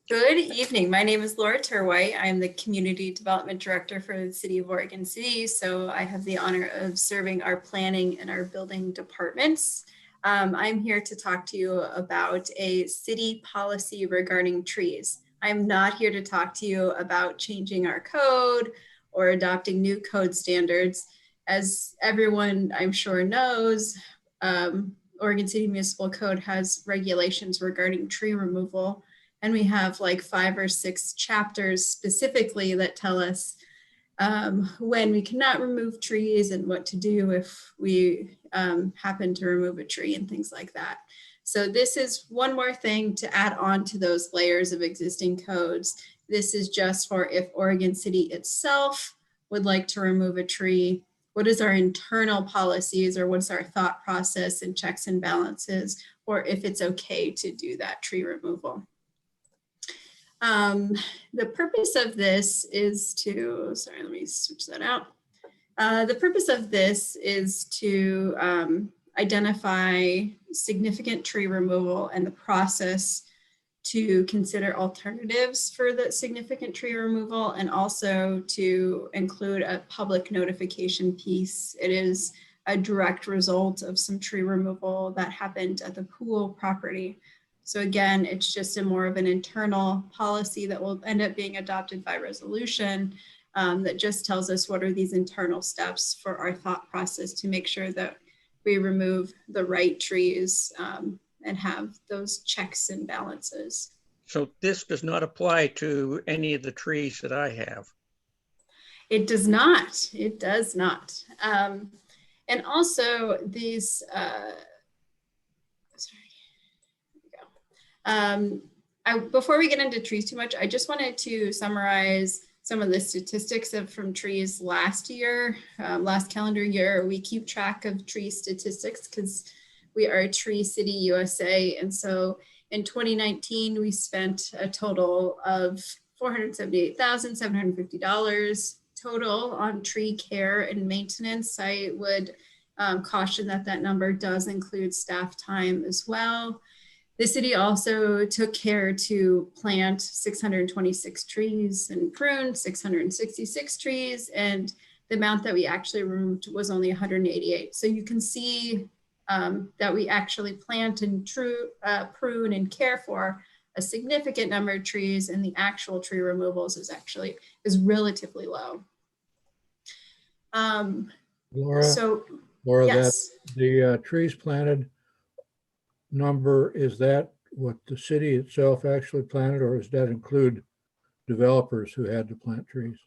Good evening. My name is Laura Turwhite. I am the Community Development Director for the City of Oregon City. So I have the honor of serving our planning and our building departments. I'm here to talk to you about a city policy regarding trees. I'm not here to talk to you about changing our code or adopting new code standards. As everyone I'm sure knows, Oregon City Municipal Code has regulations regarding tree removal. And we have like 5 or 6 chapters specifically that tell us when we cannot remove trees and what to do if we happen to remove a tree and things like that. So this is one more thing to add on to those layers of existing codes. This is just for if Oregon City itself would like to remove a tree, what is our internal policies or what's our thought process and checks and balances, or if it's okay to do that tree removal. The purpose of this is to, sorry, let me switch that out. The purpose of this is to identify significant tree removal and the process to consider alternatives for the significant tree removal, and also to include a public notification piece. It is a direct result of some tree removal that happened at the pool property. So again, it's just a more of an internal policy that will end up being adopted by resolution that just tells us what are these internal steps for our thought process to make sure that we remove the right trees and have those checks and balances. So this does not apply to any of the trees that I have. It does not. It does not. And also these, before we get into trees too much, I just wanted to summarize some of the statistics from trees last year, last calendar year. We keep track of tree statistics because we are a Tree City USA. And so in 2019, we spent a total of $478,750 total on tree care and maintenance. I would caution that that number does include staff time as well. The city also took care to plant 626 trees and prune 666 trees and the amount that we actually removed was only 188. So you can see that we actually plant and prune and care for a significant number of trees, and the actual tree removals is relatively low. Laura, So Laura, that yes, the trees planted number, is that what the city itself actually planted, or does that include developers who had to plant trees?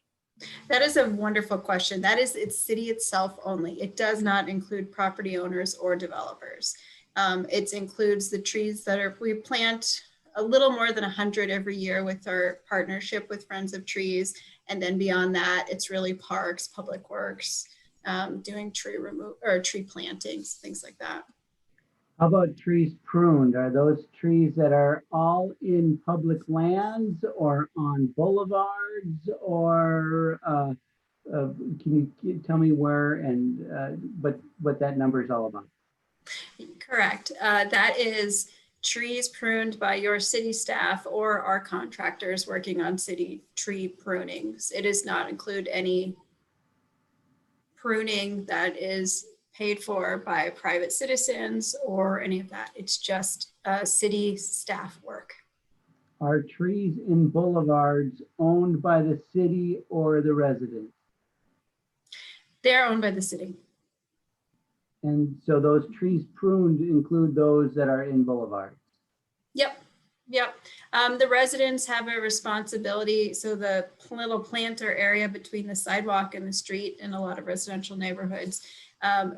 that is a wonderful question. It's city itself only. It does not include property owners or developers. It includes the trees we plant a little more than 100 every year with our partnership with Friends of Trees. And then beyond that, it's really parks, public works, doing tree plantings, things like that. How about trees pruned? Are those trees that are all in public lands or on boulevards, or can you tell me where and what that number is all about? Correct. That is trees pruned by your city staff or our contractors working on city tree prunings. It does not include any pruning that is paid for by private citizens or any of that. It's just city staff work. Are trees in boulevards owned by the city or the residents? They're owned by the city. And so those trees pruned include those that are in boulevards? Yep. The residents have a responsibility. So the little planter area between the sidewalk and the street in a lot of residential neighborhoods,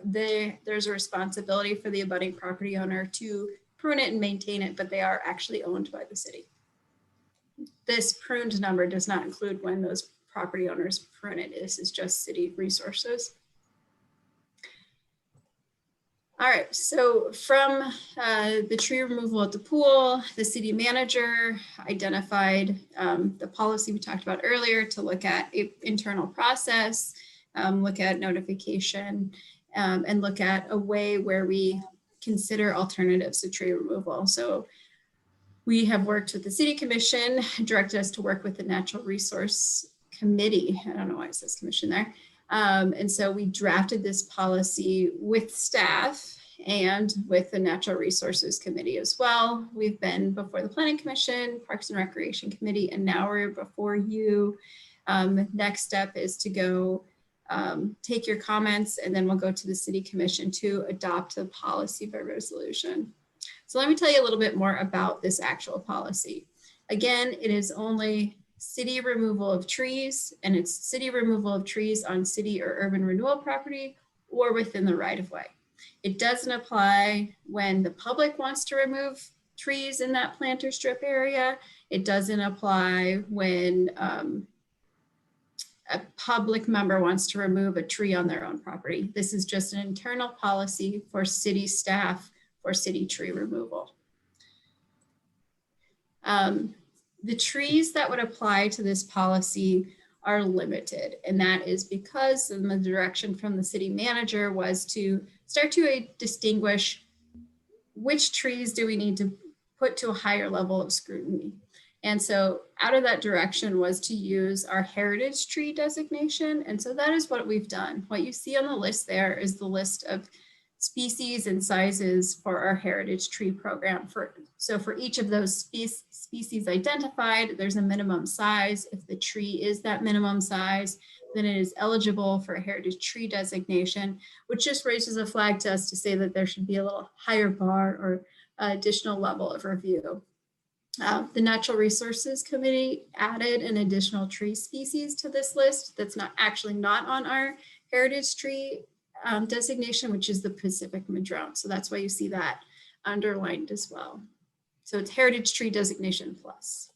there's a responsibility for the abutting property owner to prune it and maintain it, but they are actually owned by the city. This pruned number does not include when those property owners prune it. This is just city resources. All right, so from the tree removal at the pool, the city manager identified the policy we talked about earlier to look at internal process, look at notification, and look at a way where we consider alternatives to tree removal. So we have worked with the city commission, directed us to work with the natural resource committee. I don't know why it says commission there. And so we drafted this policy with staff and with the Natural Resources Committee as well. We've been before the Planning Commission, Parks and Recreation Committee, and now we're before you. Next step is to go take your comments, and then we'll go to the City Commission to adopt the policy by resolution. So let me tell you a little bit more about this actual policy. Again, it is only city removal of trees, and it's city removal of trees on city or urban renewal property or within the right-of-way. It doesn't apply when the public wants to remove trees in that planter strip area. It doesn't apply when a public member wants to remove a tree on their own property. This is just an internal policy for city staff for city tree removal. The trees that would apply to this policy are limited, and that is because the direction from the city manager was to start to distinguish which trees do we need to put to a higher level of scrutiny. And so out of that direction was to use our heritage tree designation. And so that is what we've done. What you see on the list there is the list of species and sizes for our heritage tree program. So for each of those species identified, there's a minimum size. If the tree is that minimum size, then it is eligible for a heritage tree designation, which just raises a flag to us to say that there should be a little higher bar or additional level of review. The Natural Resources Committee added an additional tree species to this list that's not on our heritage tree designation, which is the Pacific Madrone. So that's why you see that underlined as well. So it's heritage tree designation plus.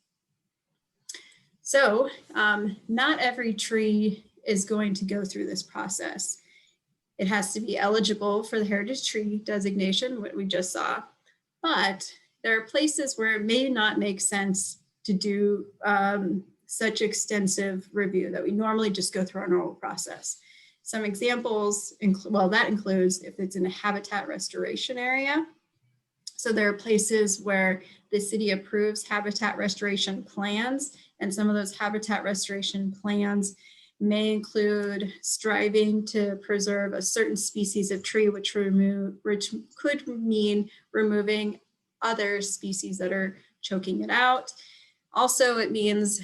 So not every tree is going to go through this process. It has to be eligible for the heritage tree designation, what we just saw, but there are places where it may not make sense to do such extensive review that we normally just go through our normal process. Some examples, that includes if it's in a habitat restoration area. So there are places where the city approves habitat restoration plans, and some of those habitat restoration plans may include striving to preserve a certain species of tree, which could mean removing other species that are choking it out. Also, it means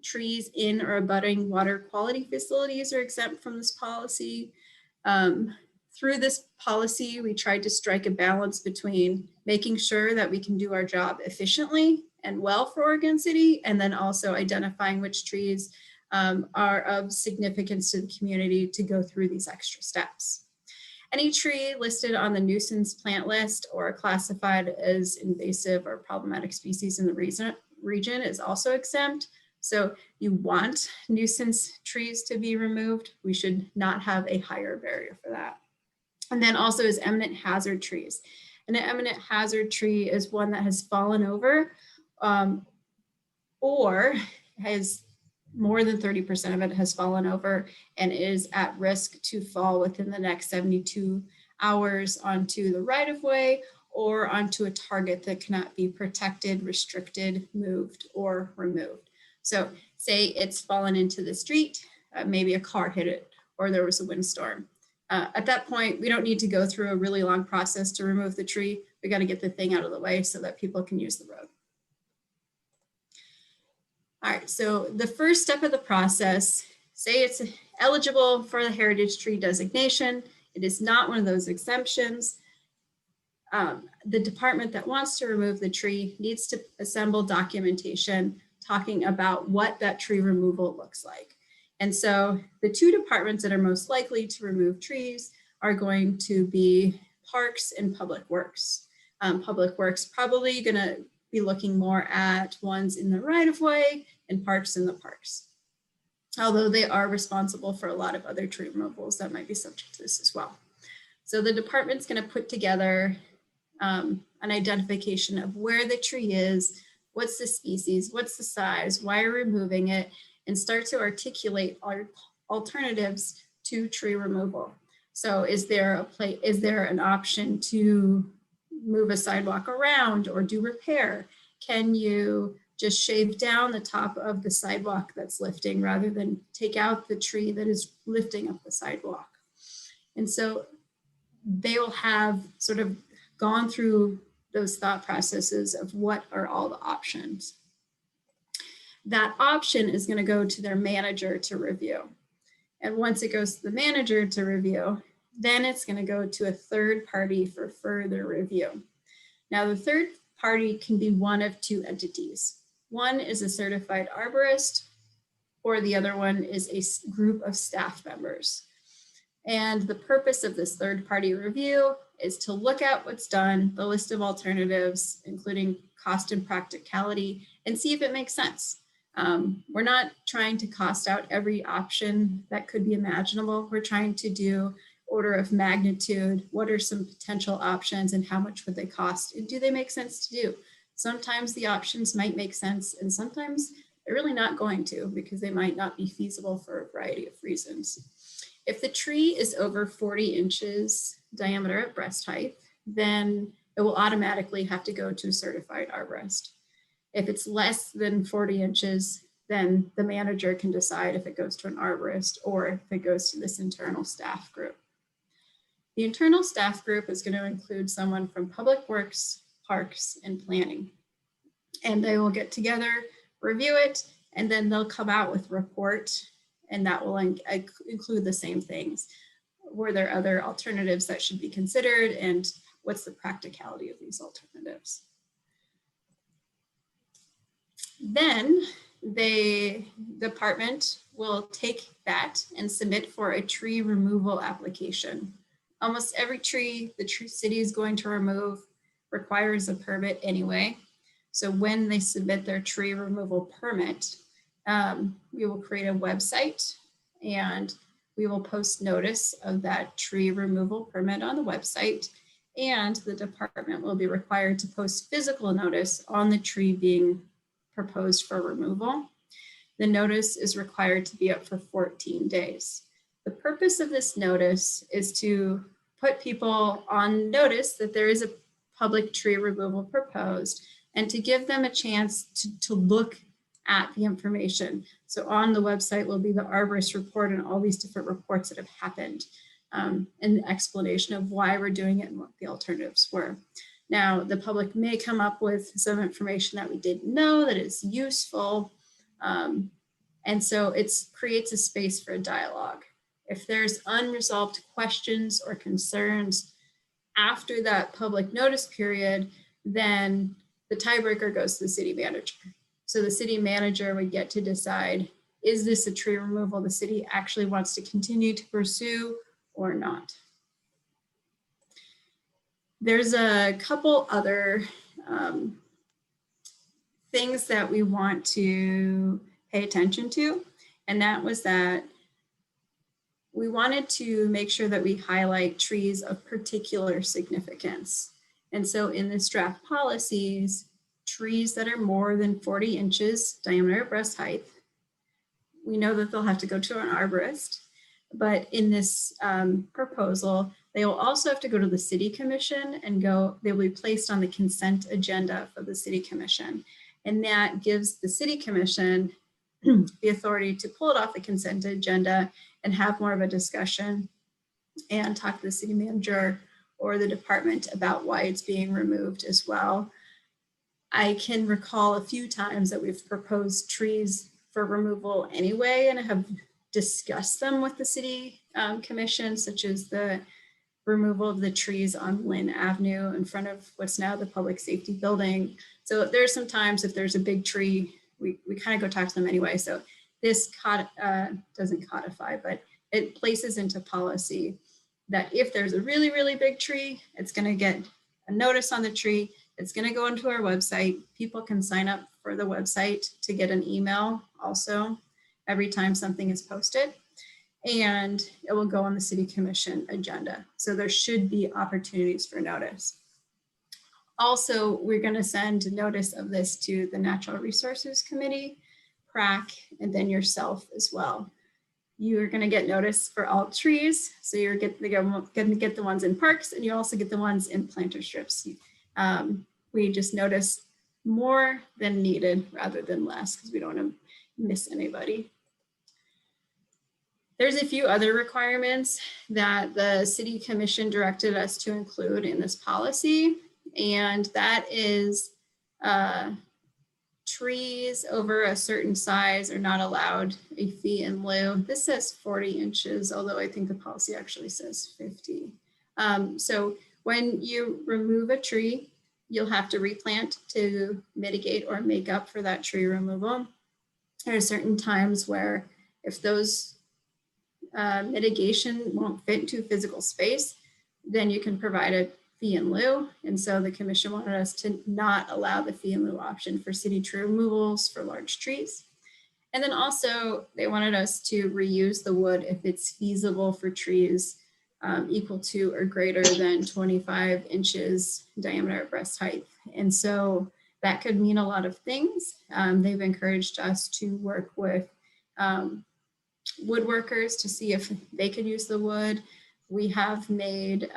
trees in or abutting water quality facilities are exempt from this policy. Through this policy, we tried to strike a balance between making sure that we can do our job efficiently and well for Oregon City, and then also identifying which trees are of significance to the community to go through these extra steps. Any tree listed on the nuisance plant list or classified as invasive or problematic species in the region is also exempt. So you want nuisance trees to be removed. We should not have a higher barrier for that. And then also is eminent hazard trees. An eminent hazard tree is one that has fallen over or has more than 30% of it has fallen over and is at risk to fall within the next 72 hours onto the right of way or onto a target that cannot be protected, restricted, moved, or removed. So say it's fallen into the street, maybe a car hit it or there was a windstorm. At that point, we don't need to go through a really long process to remove the tree. We got to get the thing out of the way so that people can use the road. All right, so the first step of the process, say it's eligible for the heritage tree designation. It is not one of those exemptions. The department that wants to remove the tree needs to assemble documentation talking about what that tree removal looks like. And so the two departments that are most likely to remove trees are going to be Parks and Public Works. Public Works probably going to be looking more at ones in the right of way and parks in the parks. Although they are responsible for a lot of other tree removals that might be subject to this as well. So the department's going to put together an identification of where the tree is, what's the species, what's the size, why are we removing it, and start to articulate our alternatives to tree removal. So is there an option to move a sidewalk around or do repair? Can you just shave down the top of the sidewalk that's lifting rather than take out the tree that is lifting up the sidewalk? And so they will have sort of gone through those thought processes of what are all the options. That option is going to go to their manager to review. And once it goes to the manager to review, then it's going to go to a third party for further review. Now, the third party can be one of two entities. One is a certified arborist, or the other one is a group of staff members. And the purpose of this third party review is to look at what's done, the list of alternatives, including cost and practicality, and see if it makes sense. We're not trying to cost out every option that could be imaginable. We're trying to do order of magnitude. What are some potential options and how much would they cost? And do they make sense to do? Sometimes the options might make sense and sometimes they're really not going to because they might not be feasible for a variety of reasons. If the tree is over 40 inches diameter at breast height, then it will automatically have to go to a certified arborist. If it's less than 40 inches, then the manager can decide if it goes to an arborist or if it goes to this internal staff group. The internal staff group is going to include someone from Public Works, Parks, and Planning. And they will get together, review it, and then they'll come out with a report, and that will include the same things. Were there other alternatives that should be considered, and what's the practicality of these alternatives? Then the department will take that and submit for a tree removal application. Almost every tree the city is going to remove requires a permit anyway. So when they submit their tree removal permit, we will create a website and we will post notice of that tree removal permit on the website, and the department will be required to post physical notice on the tree being proposed for removal. The notice is required to be up for 14 days. The purpose of this notice is to put people on notice that there is a public tree removal proposed and to give them a chance to look at the information. So So on the website will be the arborist report and all these different reports that have happened, and the explanation of why we're doing it and what the alternatives were. Now, the public may come up with some information that we didn't know that is useful. And so it creates a space for a dialogue. If there's unresolved questions or concerns after that public notice period, then the tiebreaker goes to the city manager. So the city manager would get to decide, is this a tree removal the city actually wants to continue to pursue or not? There's a couple other things that we want to pay attention to, and that was that we wanted to make sure that we highlight trees of particular significance. And so in this draft policies, trees that are more than 40 inches diameter of breast height, we know that they'll have to go to an arborist, but in this proposal, they will also have to go to the city commission and they'll be placed on the consent agenda for the city commission. And that gives the city commission the authority to pull it off the consent agenda and have more of a discussion and talk to the city manager or the department about why it's being removed as well. I can recall a few times that we've proposed trees for removal anyway and have discussed them with the city commission, such as the removal of the trees on Lynn Avenue in front of what's now the public safety building. So there's some times if there's a big tree, we kind of go talk to them anyway. So this doesn't codify, but it places into policy that if there's a really, really big tree, it's going to get a notice on the tree. It's going to go into our website. People can sign up for the website to get an email also every time something is posted. And it will go on the city commission agenda. So there should be opportunities for notice. Also, we're going to send notice of this to the Natural Resources Committee, PRAC, and then yourself as well. You're going to get notice for all trees. So you're going to get the ones in parks, and you also get the ones in planter strips. We just notice more than needed rather than less because we don't want to miss anybody. There's a few other requirements that the city commission directed us to include in this policy, and that is trees over a certain size are not allowed a fee in lieu. This says 40 inches, although I think the policy actually says 50. So when you remove a tree, you'll have to replant to mitigate or make up for that tree removal. There are certain times where if those mitigation won't fit into physical space, then you can provide a fee in lieu. And so the commission wanted us to not allow the fee in lieu option for city tree removals for large trees. And then also they wanted us to reuse the wood if it's feasible for trees equal to or greater than 25 inches diameter at breast height. And so that could mean a lot of things. They've encouraged us to work with woodworkers to see if they could use the wood. We have made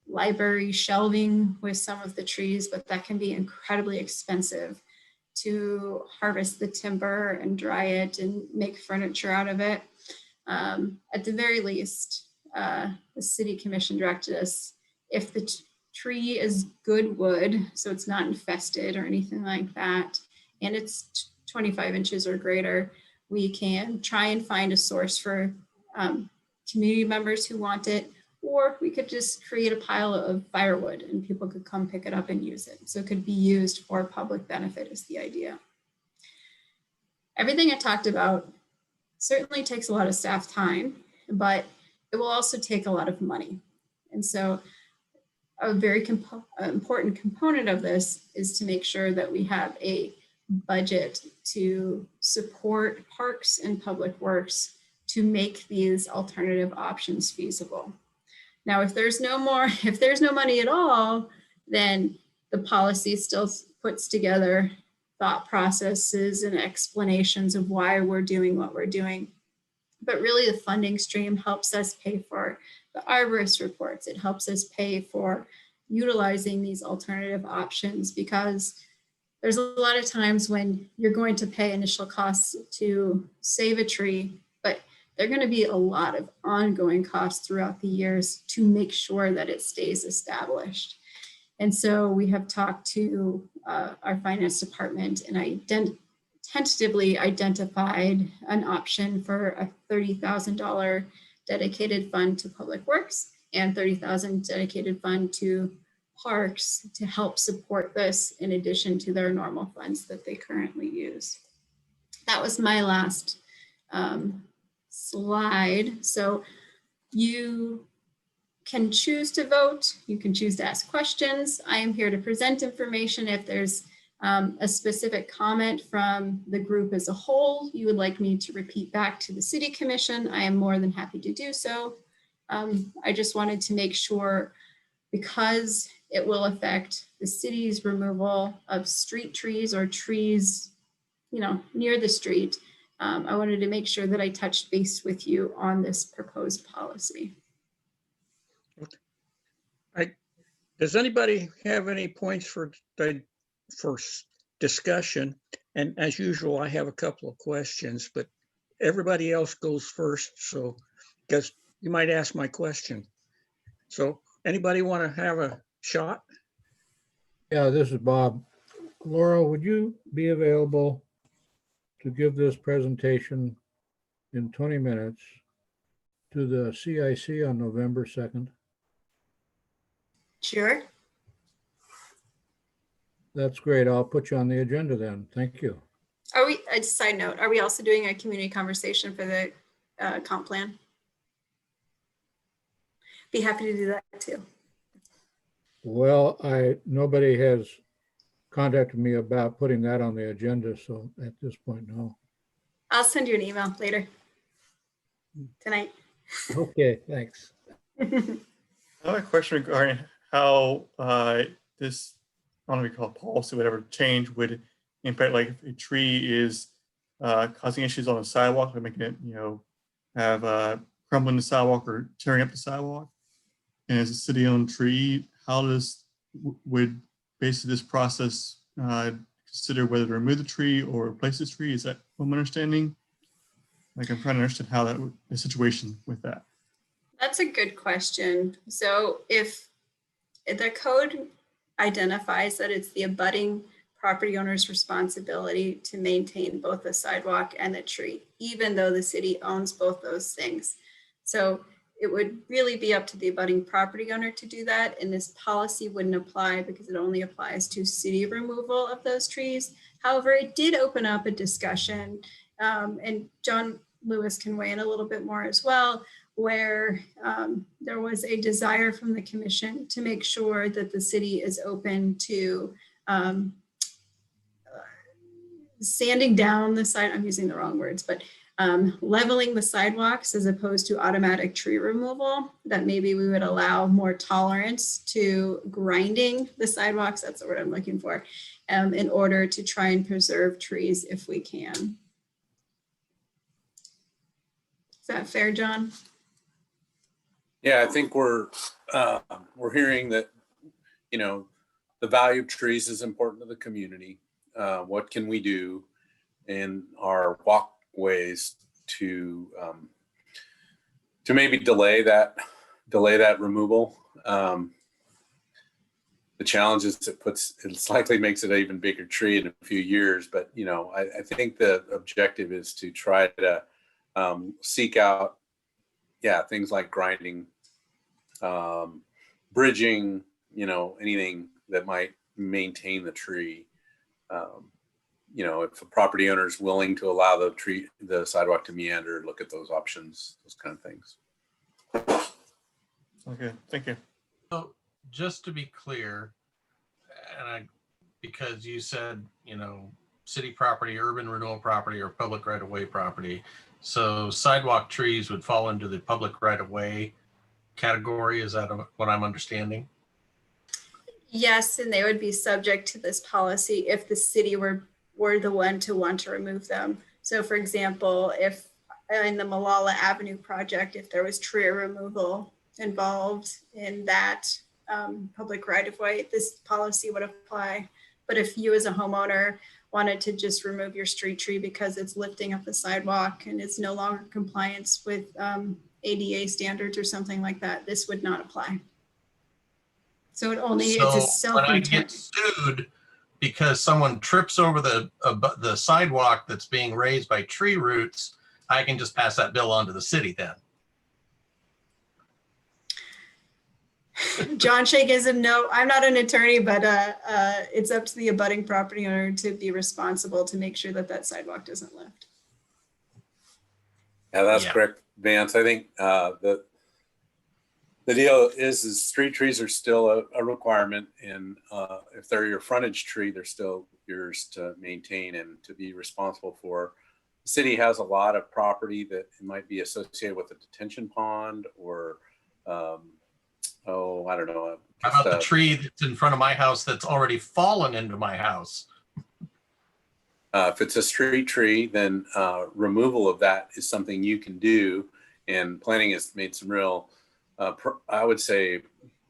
library shelving with some of the trees, but that can be incredibly expensive to harvest the timber and dry it and make furniture out of it. At the very least, the city commission directed us, if the tree is good wood, so it's not infested or anything like that, and it's 25 inches or greater, we can try and find a source for community members who want it, or we could just create a pile of firewood and people could come pick it up and use it. So it could be used for public benefit is the idea. Everything I talked about certainly takes a lot of staff time, but it will also take a lot of money. And so a very important component of this is to make sure that we have a budget to support parks and public works to make these alternative options feasible. Now, if there's no money at all, then the policy still puts together thought processes and explanations of why we're doing what we're doing. But really the funding stream helps us pay for the arborist reports. It helps us pay for utilizing these alternative options because there's a lot of times when you're going to pay initial costs to save a tree, but there are going to be a lot of ongoing costs throughout the years to make sure that it stays established. And so we have talked to our finance department, and I tentatively identified an option for a $30,000 dedicated fund to Public Works and $30,000 dedicated fund to parks to help support this in addition to their normal funds that they currently use. That was my last slide. So you can choose to vote. You can choose to ask questions. I am here to present information. If there's a specific comment from the group as a whole you would like me to repeat back to the City Commission, I am more than happy to do so. I just wanted to make sure, because it will affect the city's removal of street trees or trees, near the street, I wanted to make sure that I touched base with you on this proposed policy. Does anybody have any points for discussion? And as usual, I have a couple of questions, but everybody else goes first. So, because you might ask my question. So anybody want to have a shot? Yeah, this is Bob. Laura, would you be available to give this presentation in 20 minutes to the CIC on November 2nd? Sure. That's great. I'll put you on the agenda then. Thank you. Are we, a side note, are we also doing a community conversation for the comp plan? Be happy to do that too. Well, nobody has contacted me about putting that on the agenda, so at this point, no. I'll send you an email later tonight. Okay, thanks. I have a question regarding how this, I don't know if we call it policy, whatever, change would impact, like if a tree is causing issues on the sidewalk, like making it, have crumbling the sidewalk or tearing up the sidewalk. And as a city-owned tree, how would basically this process consider whether to remove the tree or replace the tree? Is that what I'm understanding? Like, I'm trying to understand how the situation with that. That's a good question. So if the code identifies that it's the abutting property owner's responsibility to maintain both the sidewalk and the tree, even though the city owns both those things. So it would really be up to the abutting property owner to do that. And this policy wouldn't apply because it only applies to city removal of those trees. However, it did open up a discussion, and John Lewis can weigh in a little bit more as well, where there was a desire from the commission to make sure that the city is open to sanding down the side, I'm using the wrong words, but leveling the sidewalks as opposed to automatic tree removal, that maybe we would allow more tolerance to grinding the sidewalks, that's the word I'm looking for, in order to try and preserve trees if we can. Is that fair, John? Yeah, I think we're hearing that, the value of trees is important to the community. What can we do in our walkways to maybe delay that removal? The challenge is it likely makes it an even bigger tree in a few years, but I think the objective is to try to seek out, things like grinding, bridging, anything that might maintain the tree. If a property owner is willing to allow the sidewalk to meander, look at those options, those kind of things. Okay, thank you. So just to be clear, because you said, city property, urban renewal property, or public right-of-way property. So sidewalk trees would fall into the public right-of-way category. Is that what I'm understanding? Yes, and they would be subject to this policy if the city were the one to want to remove them. So for example, if in the Malala Avenue project, if there was tree removal involved in that public right-of-way, this policy would apply. But if you as a homeowner wanted to just remove your street tree because it's lifting up the sidewalk and it's no longer compliance with ADA standards or something like that, this would not apply. So it's a So when I get sued because someone trips over the sidewalk that's being raised by tree roots, I can just pass that bill on to the city then. John Shake is a no. I'm not an attorney, but it's up to the abutting property owner to be responsible to make sure that that sidewalk doesn't lift. Yeah, that's correct, Vance. I think the deal is street trees are still a requirement, and if they're your frontage tree, they're still yours to maintain and to be responsible for. The city has a lot of property that might be associated with a detention pond or I don't know. How about the tree that's in front of my house that's already fallen into my house? If it's a street tree, then removal of that is something you can do. And planning has made some real, I would say,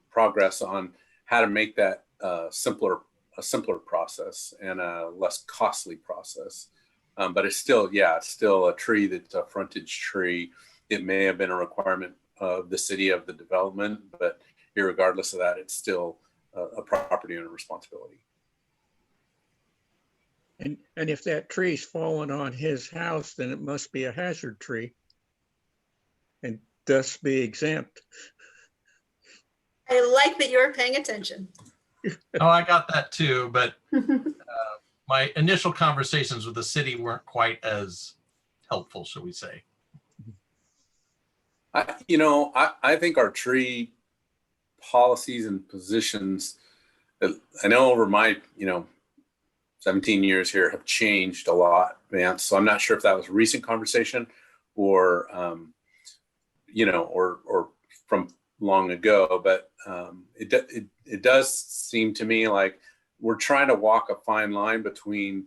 progress on how to make that a simpler process and a less costly process. But it's still, it's still a tree that's a frontage tree. It may have been a requirement of the city of the development, but irregardless of that, it's still a property owner responsibility. And if that tree's fallen on his house, then it must be a hazard tree and thus be exempt. I like that you're paying attention. Oh, I got that too, but my initial conversations with the city weren't quite as helpful, shall we say. I think our tree policies and positions, I know over my 17 years here, have changed a lot, Vance. So I'm not sure if that was a recent conversation or or from long ago, but it does seem to me like we're trying to walk a fine line between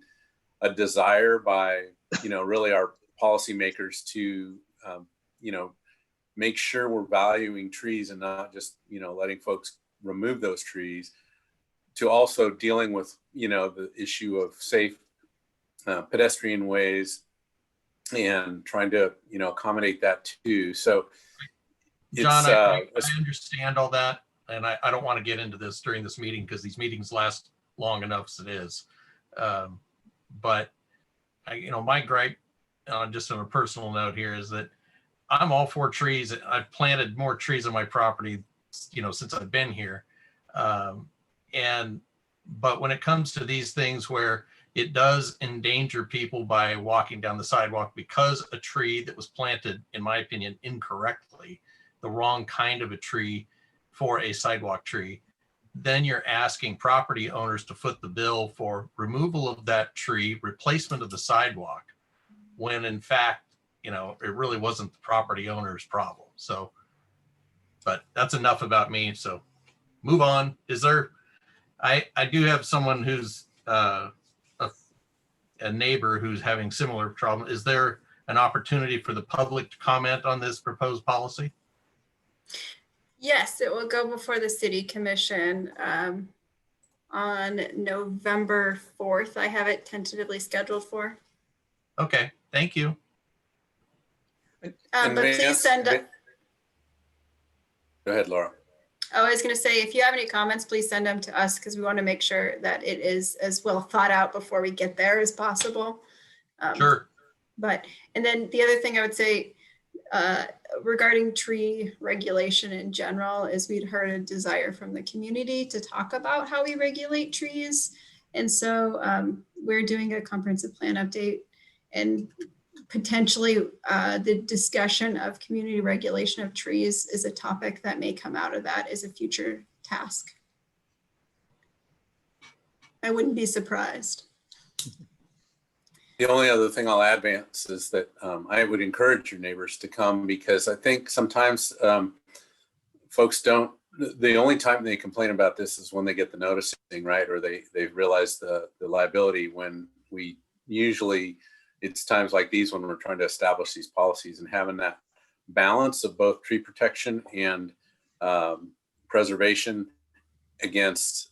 a desire by really our policymakers to make sure we're valuing trees and not just letting folks remove those trees, to also dealing with the issue of safe pedestrian ways and trying to accommodate that too. So John, I understand all that, and I don't want to get into this during this meeting because these meetings last long enough as it is. But my gripe, just on a personal note here, is that I'm all for trees. I've planted more trees on my property, since I've been here. But when it comes to these things where it does endanger people by walking down the sidewalk because a tree that was planted, in my opinion, incorrectly, the wrong kind of a tree for a sidewalk tree, then you're asking property owners to foot the bill for removal of that tree, replacement of the sidewalk, when in fact, it really wasn't the property owner's problem. So, but that's enough about me. So move on. I do have someone who's a neighbor who's having similar problem. Is there an opportunity for the public to comment on this proposed policy? Yes, it will go before the city commission on November 4th. I have it tentatively scheduled for. Okay, thank you. But please send. Go ahead, Laura. I was going to say, if you have any comments, please send them to us because we want to make sure that it is as well thought out before we get there as possible. Sure. And then the other thing I would say regarding tree regulation in general is we'd heard a desire from the community to talk about how we regulate trees. And so we're doing a comprehensive plan update, and potentially the discussion of community regulation of trees is a topic that may come out of that as a future task. I wouldn't be surprised. The only other thing I'll add, Vance, is that I would encourage your neighbors to come, because I think sometimes folks don't, the only time they complain about this is when they get the noticing, right? Or they've realized the liability, when we usually, it's times like these when we're trying to establish these policies, and having that balance of both tree protection and preservation against,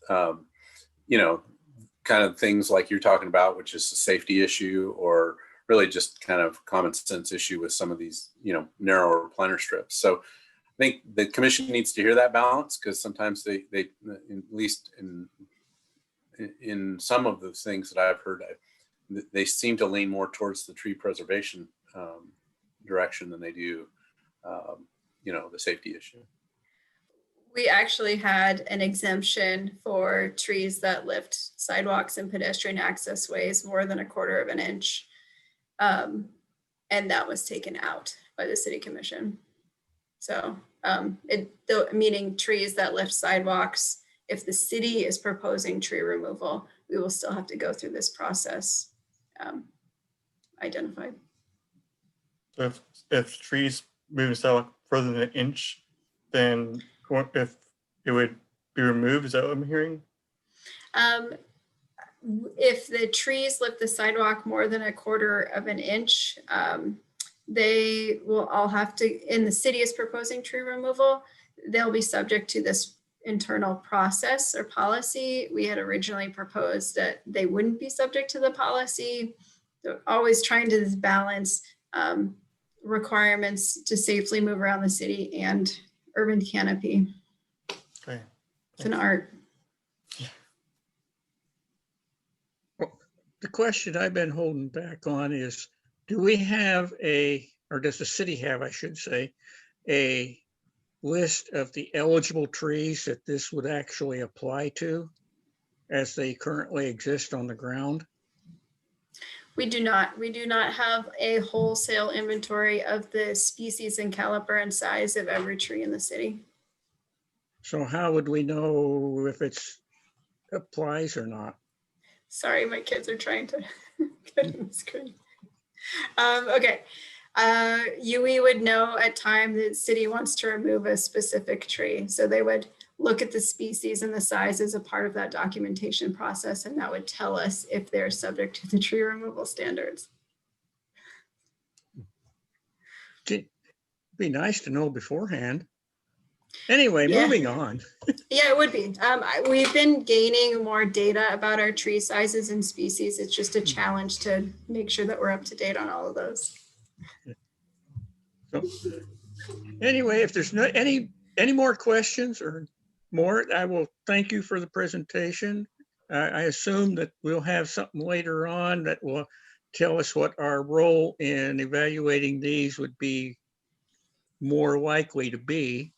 kind of things like you're talking about, which is a safety issue, or really just kind of common sense issue with some of these, narrower planter strips. So I think the commission needs to hear that balance, because sometimes they at least in some of the things that I've heard, they seem to lean more towards the tree preservation direction than they do, the safety issue. We actually had an exemption for trees that lift sidewalks and pedestrian access ways more than 1/4 of an inch. And that was taken out by the city commission. So meaning trees that lift sidewalks, if the city is proposing tree removal, we will still have to go through this process identified. If trees move the sidewalk further than an inch, then if it would be removed, is that what I'm hearing? If the trees lift the sidewalk more than 1/4 of an inch, they will all have to, and the city is proposing tree removal, they'll be subject to this internal process or policy. We had originally proposed that they wouldn't be subject to the policy. They're always trying to balance requirements to safely move around the city and urban canopy. Okay. It's an art. Well, the question I've been holding back on is, do we have or does the city have, I should say, a list of the eligible trees that this would actually apply to as they currently exist on the ground? We do not. We do not have a wholesale inventory of the species and caliber and size of every tree in the city. So how would we know if it's applies or not? Sorry, my kids are trying to get on the screen. Okay. We would know at time the city wants to remove a specific tree. So they would look at the species and the size as a part of that documentation process, and that would tell us if they're subject to the tree removal standards. It'd be nice to know beforehand. Anyway, Yeah. moving on. Yeah, it would be. We've been gaining more data about our tree sizes and species. It's just a challenge to make sure that we're up to date on all of those. So, anyway, if there's any more questions or more, I will thank you for the presentation. I assume that we'll have something later on that will tell us what our role in evaluating these would be more likely to be.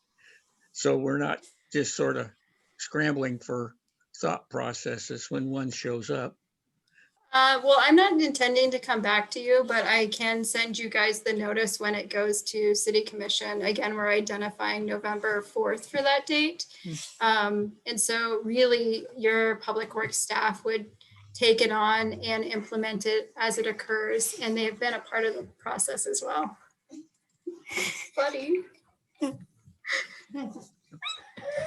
So we're not just sort of scrambling for thought processes when one shows up. Well, I'm not intending to come back to you, but I can send you guys the notice when it goes to City Commission. Again, we're identifying November 4th for that date. And so really your public works staff would take it on and implement it as it occurs. And they've been a part of the process as well. Buddy.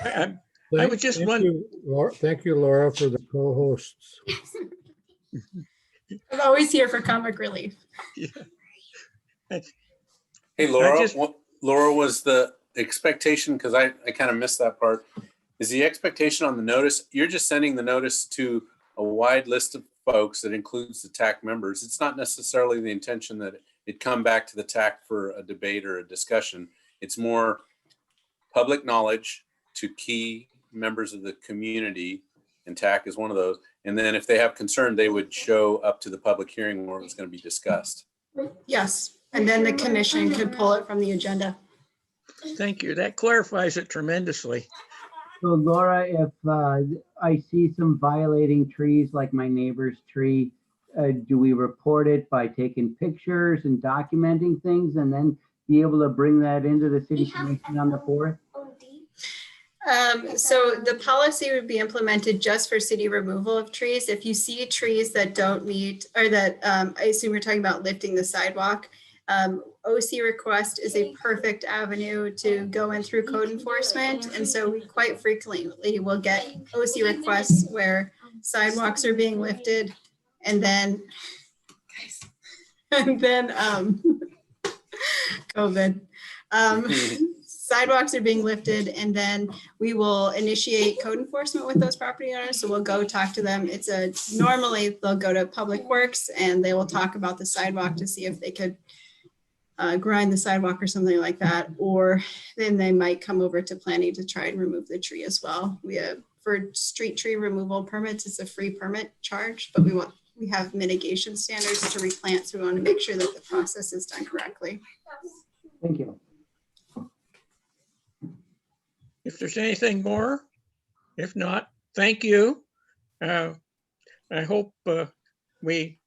I would just want. Thank you, Laura, for the co-hosts. I'm always here for comic relief. Yeah. Hey, Laura, Laura, was the expectation, because I kind of missed that part, is the expectation on the notice, you're just sending the notice to a wide list of folks that includes the TAC members. It's not necessarily the intention that it come back to the TAC for a debate or a discussion. It's more public knowledge to key members of the community, and TAC is one of those. And then if they have concern, they would show up to the public hearing where it's going to be discussed. Yes, and then the commission could pull it from the agenda. Thank you. That clarifies it tremendously. So Laura, if I see some violating trees like my neighbor's tree, do we report it by taking pictures and documenting things and then be able to bring that into the city commission on the 4th? So the policy would be implemented just for city removal of trees. If you see trees that don't meet, or that I assume you're talking about lifting the sidewalk, OC request is a perfect avenue to go in through code enforcement. And so we quite frequently will get OC requests where sidewalks are being lifted and then COVID. sidewalks are being lifted, and then we will initiate code enforcement with those property owners. So we'll go talk to them. Normally they'll go to Public Works and they will talk about the sidewalk to see if they could grind the sidewalk or something like that. Or then they might come over to planning to try and remove the tree as well. We have, for street tree removal permits, it's a free permit charge, but we have mitigation standards to replant, so we want to make sure that the process is done correctly. Thank you. If there's anything more, if not, thank you. I hope we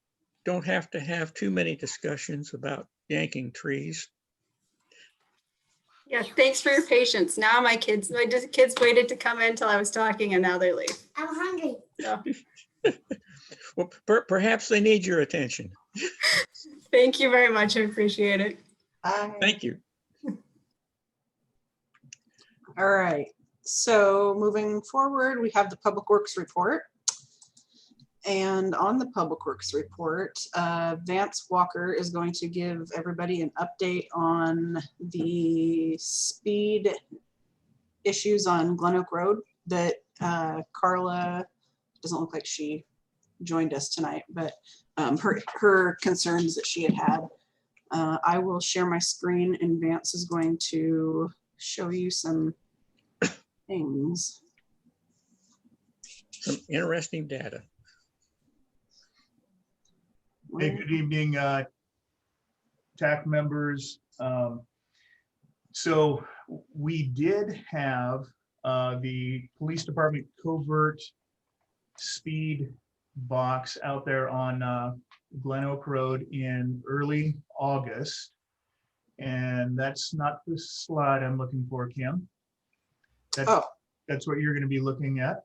don't have to have too many discussions about yanking trees. Yeah, thanks for your patience. Now my kids waited to come in until I was talking, and now they leave. I'm hungry. So. Well, perhaps they need your attention. Thank you very much. I appreciate it. Thank you. All right, so moving forward, we have the Public Works report. And on the Public Works report, Vance Walker is going to give everybody an update on the speed issues on Glen Oak Road that Carla, doesn't look like she joined us tonight, but her concerns that she had. I will share my screen and Vance is going to show you some things. Some interesting data. Hey, good evening, TAC members. So we did have the police department covert speed box out there on Glen Oak Road in early August. And that's not the slide I'm looking for, Kim. That's what you're going to be looking at.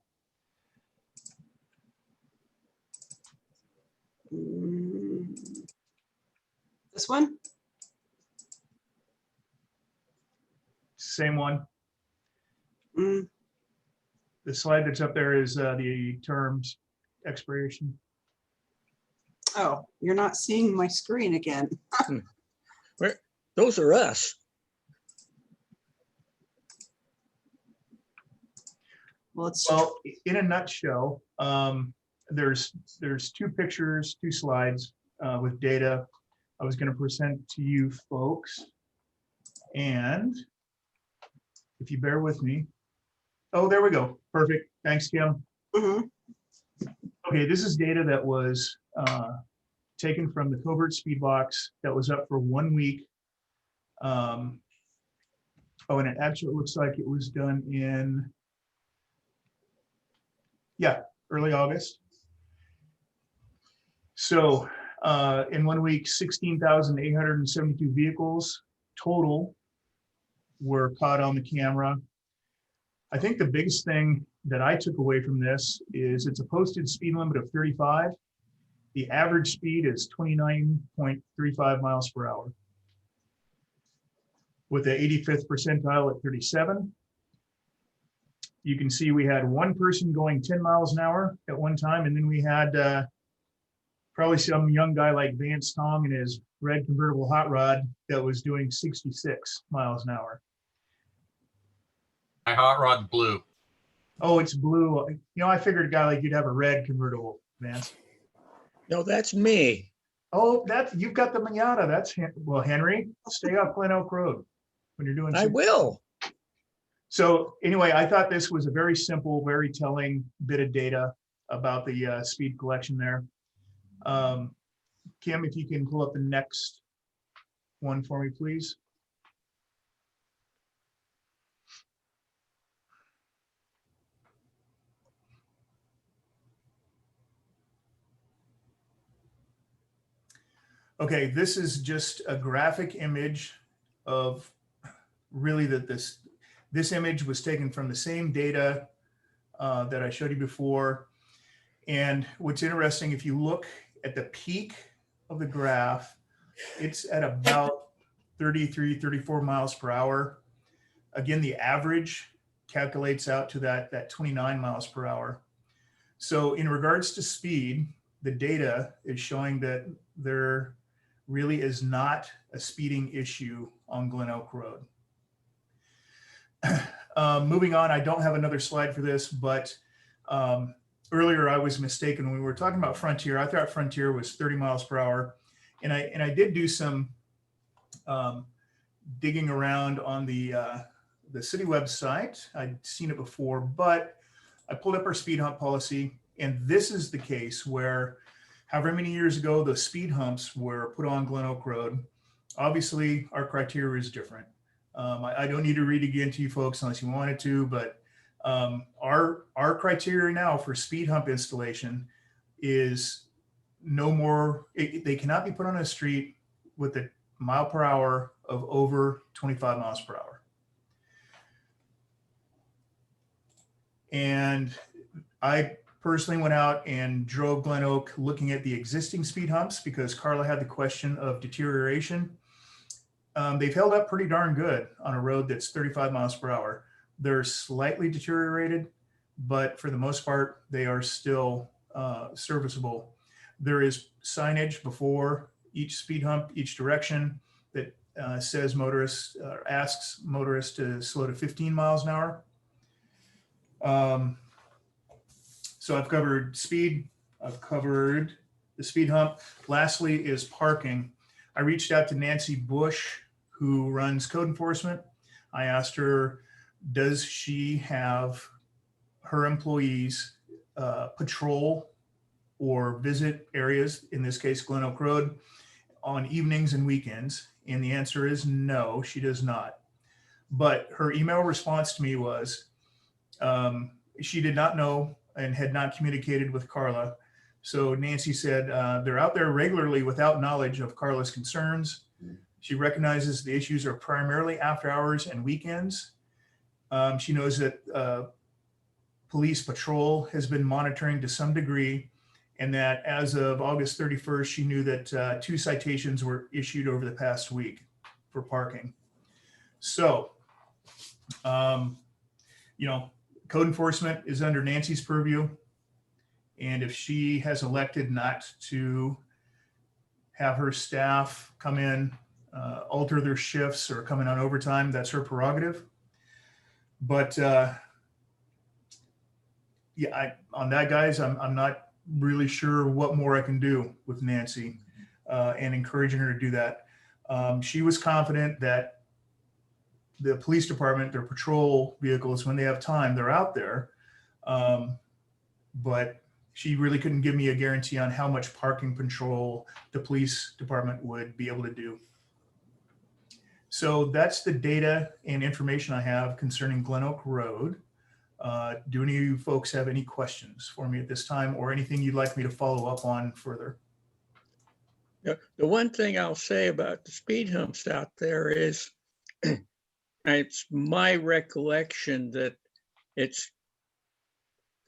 This one? Same one. Mm. The slide that's up there is the terms expiration. Oh, you're not seeing my screen again. Where, those are us. Well, in a nutshell, there's two pictures, two slides with data I was going to present to you folks. And if you bear with me. Oh, there we go. Perfect. Thanks, Kim. Okay, this is data that was taken from the covert speed box that was up for 1 week. Oh, and it actually looks like it was done in, yeah, early August. So in 1 week, 16,872 vehicles total were caught on the camera. I think the biggest thing that I took away from this is it's a posted speed limit of 35. The average speed is 29.35 miles per hour, with the 85th percentile at 37. You can see we had one person going 10 miles an hour at one time, and then we had probably some young guy like Vance Tong in his red convertible hot rod that was doing 66 miles an hour. My hot rod's blue. Oh, it's blue. You know, I figured a guy like you'd have a red convertible, Vance. No, that's me. Oh, you've got the Miata. That's well, Henry, stay off Glen Oak Road when you're doing. I will. So anyway, I thought this was a very simple, very telling bit of data about the speed collection there. Kim, if you can pull up the next one for me, please. Okay, this is just a graphic image of really that this image was taken from the same data that I showed you before. And what's interesting, if you look at the peak of the graph, it's at about 33, 34 miles per hour. Again, the average calculates out to that 29 miles per hour. So in regards to speed, the data is showing that there really is not a speeding issue on Glen Oak Road. Moving on, I don't have another slide for this, but earlier I was mistaken when we were talking about Frontier. I thought Frontier was 30 miles per hour, and I did do some digging around on the city website. I'd seen it before, but I pulled up our speed hump policy, and this is the case where, however many years ago the speed humps were put on Glen Oak Road. Obviously, our criteria is different. I don't need to read again to you folks unless you wanted to, but our criteria now for speed hump installation is no more, they cannot be put on a street with a mile per hour of over 25 miles per hour. And I personally went out and drove Glen Oak looking at the existing speed humps because Carla had the question of deterioration. They've held up pretty darn good on a road that's 35 miles per hour. They're slightly deteriorated, but for the most part, they are still serviceable. There is signage before each speed hump, each direction, that says motorists, asks motorists to slow to 15 miles an hour. So I've covered speed, I've covered the speed hump. Lastly is parking. I reached out to Nancy Bush, who runs code enforcement. I asked her, does she have her employees patrol or visit areas, in this case, Glen Oak Road, on evenings and weekends? And the answer is no, she does not. But her email response to me was, she did not know and had not communicated with Carla. So Nancy said, they're out there regularly without knowledge of Carla's concerns. She recognizes the issues are primarily after hours and weekends. She knows that police patrol has been monitoring to some degree, and that as of August 31st, she knew that 2 citations were issued over the past week for parking. So, you know, code enforcement is under Nancy's purview. And if she has elected not to have her staff come in, alter their shifts or come in on overtime, that's her prerogative. But yeah, on that, guys, I'm not really sure what more I can do with Nancy and encouraging her to do that. She was confident that the police department, their patrol vehicles, when they have time, they're out there. But she really couldn't give me a guarantee on how much parking control the police department would be able to do. So that's the data and information I have concerning Glen Oak Road. Do any of you folks have any questions for me at this time, or anything you'd like me to follow up on further? The one thing I'll say about the speed humps out there is it's my recollection that it's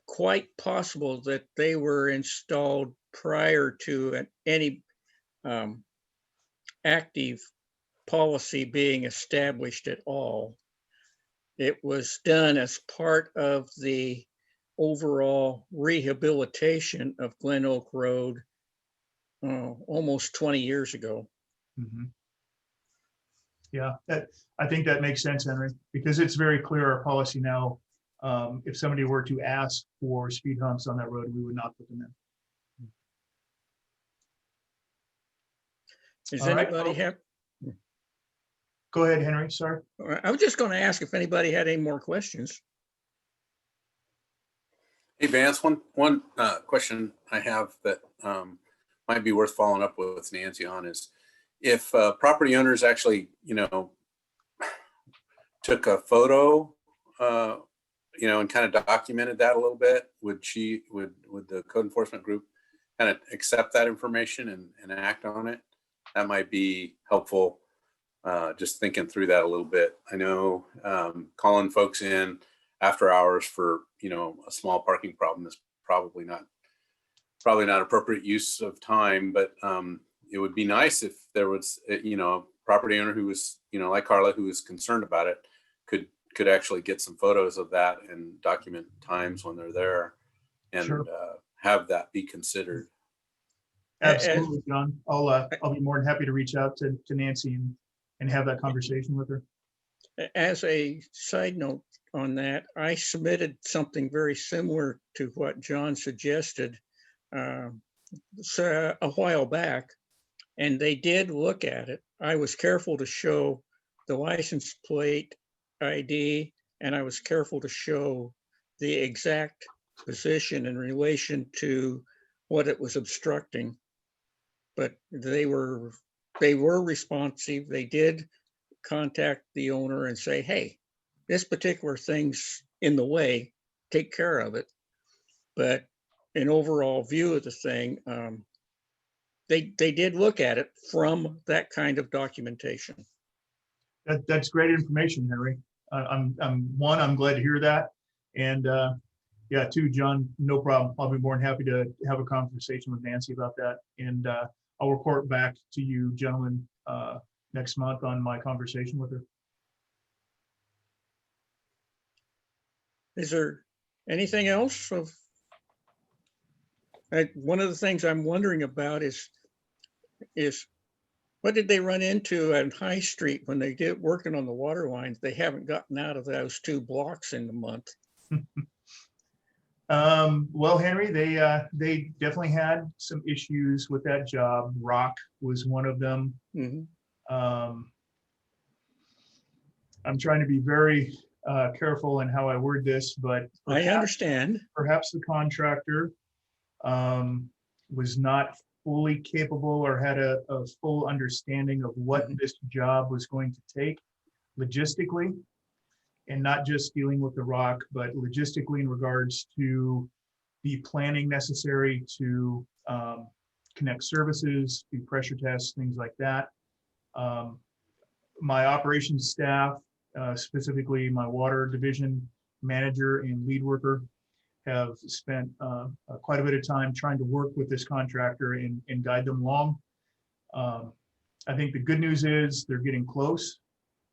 quite possible that they were installed prior to any active policy being established at all. It was done as part of the overall rehabilitation of Glen Oak Road almost 20 years ago. Mm-hmm. Yeah, I think that makes sense, Henry, because it's very clear our policy now. If somebody were to ask for speed humps on that road, we would not put them in. Does All right. anybody have? Go ahead, Henry. Sorry. I was just going to ask if anybody had any more questions. Hey, Vance, one question I have that might be worth following up with Nancy on is, if property owners actually, you know, took a photo, you know, and kind of documented that a little bit, would the code enforcement group kind of accept that information and act on it? That might be helpful. Just thinking through that a little bit. I know calling folks in after hours for, you know, a small parking problem is probably not appropriate use of time, but it would be nice if there was, you know, a property owner who was, you know, like Carla, who was concerned about it, could actually get some photos of that and document times when they're there, and Sure. Have that be considered. Absolutely, John. I'll be more than happy to reach out to Nancy and have that conversation with her. As a side note on that, I submitted something very similar to what John suggested a while back, and they did look at it. I was careful to show the license plate ID, and I was careful to show the exact position in relation to what it was obstructing. But they were responsive. They did contact the owner and say, hey, this particular thing's in the way, take care of it. But an overall view of the thing, they did look at it from that kind of documentation. That's great information, Henry. I'm glad to hear that. And yeah, two, John, no problem. I'll be more than happy to have a conversation with Nancy about that. And I'll report back to you gentlemen next month on my conversation with her. Is there anything else of? One of the things I'm wondering about is what did they run into on High Street when they did working on the water lines? They haven't gotten out of those 2 blocks in a month. Well, Henry, they definitely had some issues with that job. Rock was one of them. Mhm. I'm trying to be very careful in how I word this, but I understand. Perhaps the contractor was not fully capable or had a full understanding of what this job was going to take logistically, and not just dealing with the rock, but logistically in regards to the planning necessary to connect services, do pressure tests, things like that. My operations staff, specifically my water division manager and lead worker, have spent quite a bit of time trying to work with this contractor and guide them along. I think the good news is they're getting close,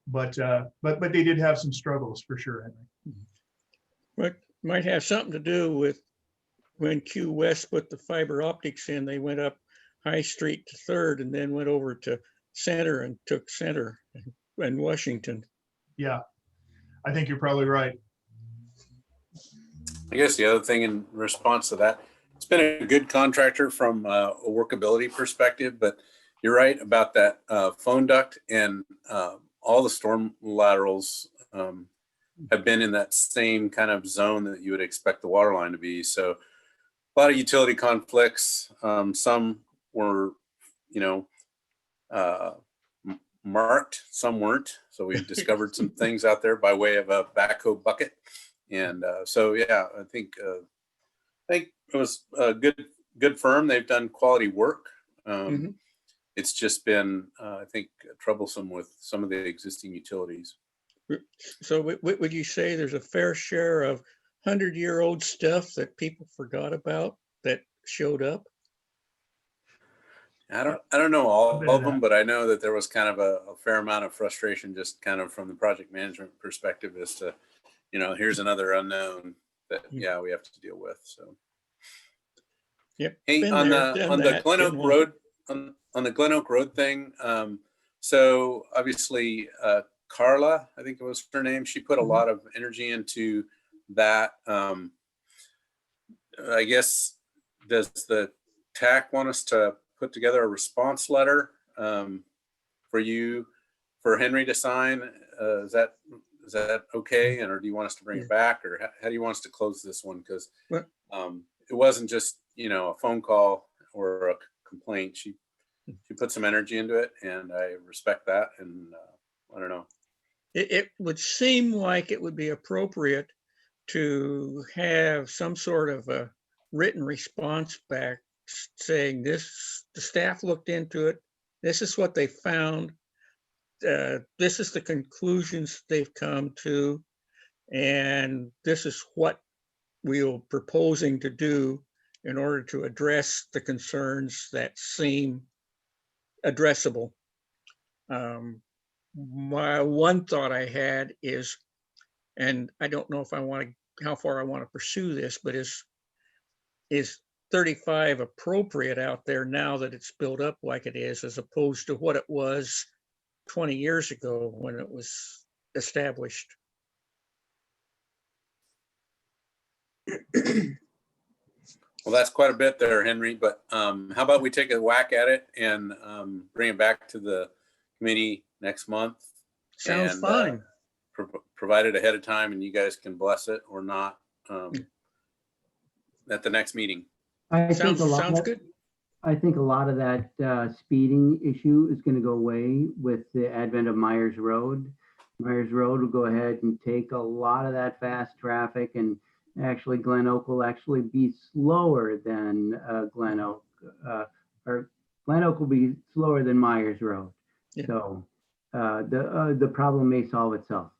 but they did have some struggles for sure, Henry. What might have something to do with when Q West put the fiber optics in, they went up High Street to 3rd and then went over to Center and took Center and Washington. Yeah, I think you're probably right. I guess the other thing in response to that, it's been a good contractor from a workability perspective, but you're right about that phone duct, and all the storm laterals have been in that same kind of zone that you would expect the water line to be. So a lot of utility conflicts. Some were, marked, some weren't. So we discovered some things out there by way of a backhoe bucket. And so, yeah, I think it was a good firm. They've done quality work. It's just been, I think, troublesome with some of the existing utilities. So would you say there's a fair share of 100-year-old stuff that people forgot about that showed up? I don't know all of them, but I know that there was kind of a fair amount of frustration just kind of from the project management perspective as to, here's another unknown that, yeah, we have to deal with. So, yep. Hey, on the Glen Oak Road, on the Glen Oak Road thing. So obviously, Carla, I think it was her name. She put a lot of energy into that. I guess, does the TAC want us to put together a response letter for Henry to sign? Is that okay? Or do you want us to bring it back, or how do you want us to close this one? Because it wasn't just, a phone call or a complaint. She put some energy into it, and I respect that. And I don't know. It would seem like it would be appropriate to have some sort of a written response back saying this, the staff looked into it. This is what they found. This is the conclusions they've come to. And this is what we are proposing to do in order to address the concerns that seem addressable. My one thought I had is, and I don't know if how far I want to pursue this, but is 35 appropriate out there now that it's built up like it is, as opposed to what it was 20 years ago when it was established. Well, that's quite a bit there, Henry, but how about we take a whack at it and bring it back to the committee next month? Sounds and, fine. Provide it ahead of time and you guys can bless it or not at the next meeting. I think Sounds good. I think a lot of that speeding issue is going to go away with the advent of Myers Road. Myers Road will go ahead and take a lot of that fast traffic, and actually Glen Oak will actually be slower than Glen Oak, or Glen Oak will be slower than Myers Road. Yeah. So the problem may solve itself.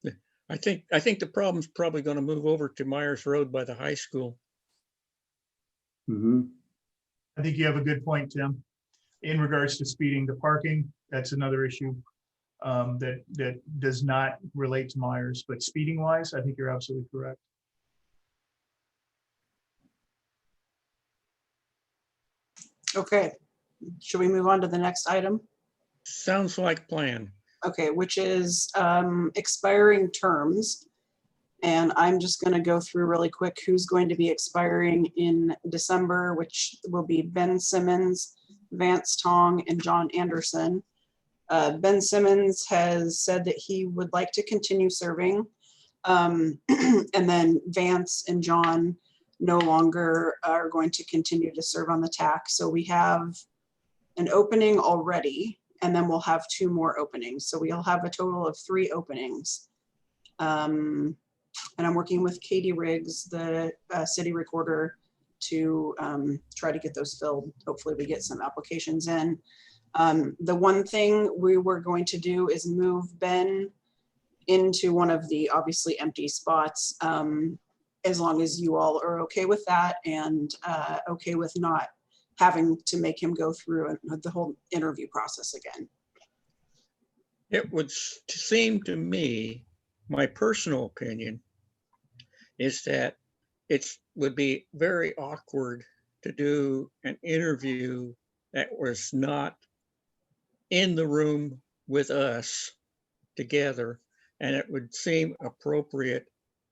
Yeah. I think the problem's probably going to move over to Myers Road by the high school. Mm-hmm. I think you have a good point, Tim. In regards to speeding, the parking, that's another issue that does not relate to Myers, but speeding wise, I think you're absolutely correct. Okay, should we move on to the next item? Sounds like a plan. Okay, which is expiring terms. And I'm just going to go through really quick who's going to be expiring in December, which will be Ben Simmons, Vance Tong, and John Anderson. Ben Simmons has said that he would like to continue serving. And then Vance and John no longer are going to continue to serve on the TAC. So we have an opening already, and then we'll have 2 more openings. So we'll have a total of 3 openings. And I'm working with Katie Riggs, the city recorder, to try to get those filled. Hopefully we get some applications in. The one thing we were going to do is move Ben into one of the obviously empty spots, as long as you all are okay with that and okay with not having to make him go through the whole interview process again. It would seem to me, my personal opinion, is that it would be very awkward to do an interview that was not in the room with us together. And it would seem appropriate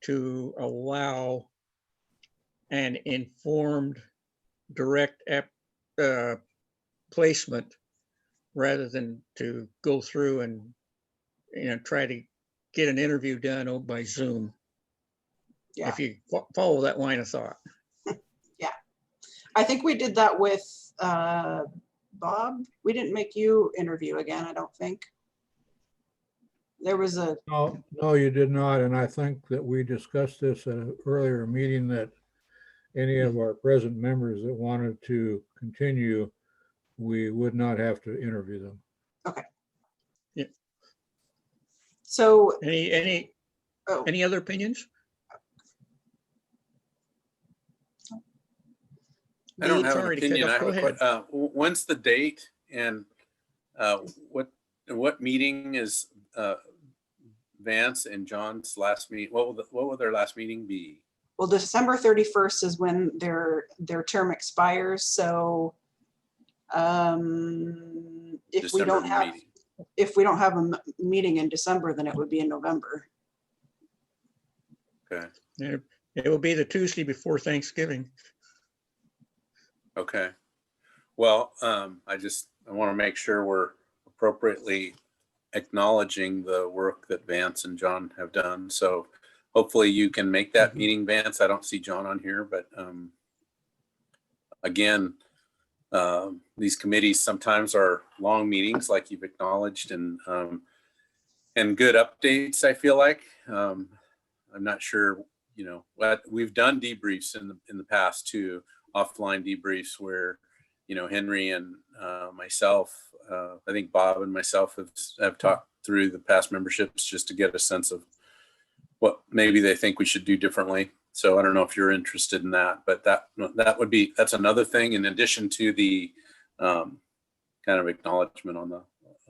to allow an informed direct placement rather than to go through and try to get an interview done by Zoom. Yeah. If you follow that line of thought. Yeah, I think we did that with Bob. We didn't make you interview again, I don't think. There was a... No, you did not. And I think that we discussed this at an earlier meeting, that any of our present members that wanted to continue, we would not have to interview them. Okay. Yeah. So any other opinions? I don't have an Sorry to cut opinion. off. I have Go a ahead. when's the date and what meeting is Vance and John's last meeting? What will their last meeting be? well, December 31st is when their term expires. So if we December don't have meeting. if we don't have a meeting in December, then it would be in November. Okay. It will be the Tuesday before Thanksgiving. Okay. Well, I want to make sure we're appropriately acknowledging the work that Vance and John have done. So hopefully you can make that meeting, Vance. I don't see John on here, but again, these committees sometimes are long meetings, like you've acknowledged, and good updates, I feel like. I'm not sure, what we've done debriefs in the past too, offline debriefs where, Henry and myself, I think Bob and myself have talked through the past memberships just to get a sense of what maybe they think we should do differently. So I don't know if you're interested in that, but that's another thing in addition to the kind of acknowledgement on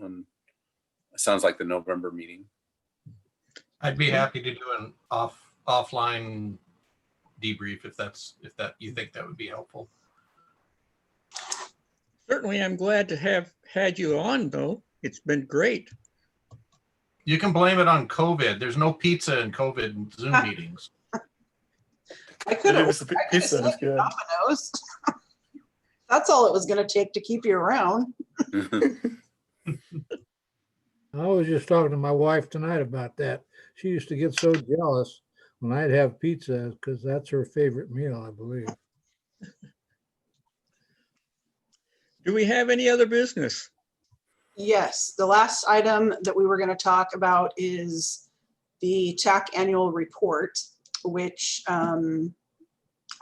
it sounds like the November meeting. I'd be happy to do an offline debrief if that you think that would be helpful. Certainly, I'm glad to have had you on, though. It's been great. You can blame it on COVID. There's no pizza in COVID Zoom meetings. I could It have was the pizza, that's good. Domino's. That's all it was going to take to keep you around. I was just talking to my wife tonight about that. She used to get so jealous when I'd have pizza because that's her favorite meal, I believe. Do we have any other business? Yes, the last item that we were going to talk about is the TAC annual report, which I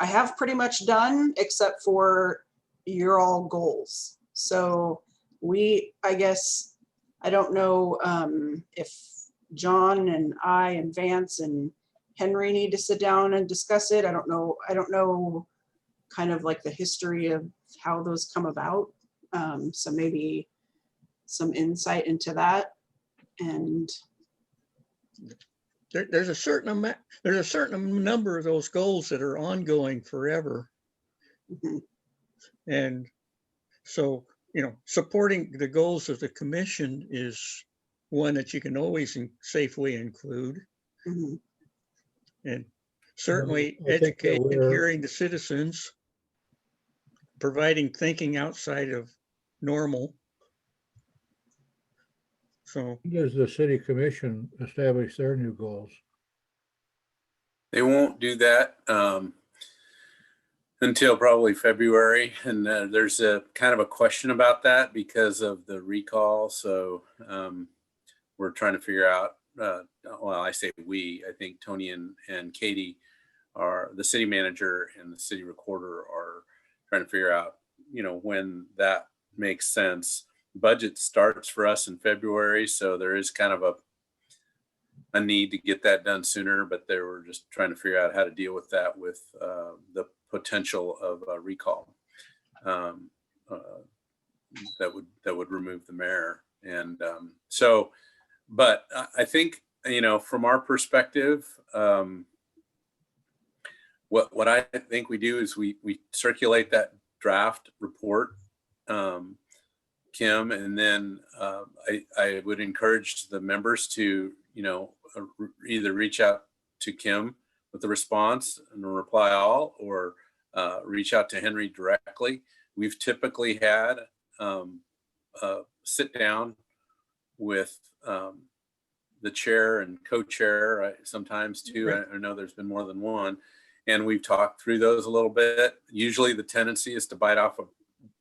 have pretty much done except for your all goals. So I guess, I don't know if John and I and Vance and Henry need to sit down and discuss it. I don't know kind of like the history of how those come about. So maybe some insight into that. And There's a certain number of those goals that are ongoing forever. mhm, And so, supporting the goals of the commission is one that you can always safely include. mhm. And certainly I think that educating and we're- hearing the citizens, providing thinking outside of normal. So, When does the city commission establish their new goals? They won't do that until probably February. And there's a kind of a question about that because of the recall. So we're trying to figure out, well, I say we, I think Tony and Katie are the city manager and the city recorder are trying to figure out, when that makes sense. Budget starts for us in February. So there is kind of a need to get that done sooner, but they were just trying to figure out how to deal with that with the potential of a recall that would remove the mayor. And but I think, from our perspective, what I think we do is we circulate that draft report, Kim, and then I would encourage the members to, either reach out to Kim with a response and a reply all, or reach out to Henry directly. We've typically had sit down with the chair and co-chair sometimes too. I know there's been more than one, and we've talked through those a little bit. Usually the tendency is to bite off of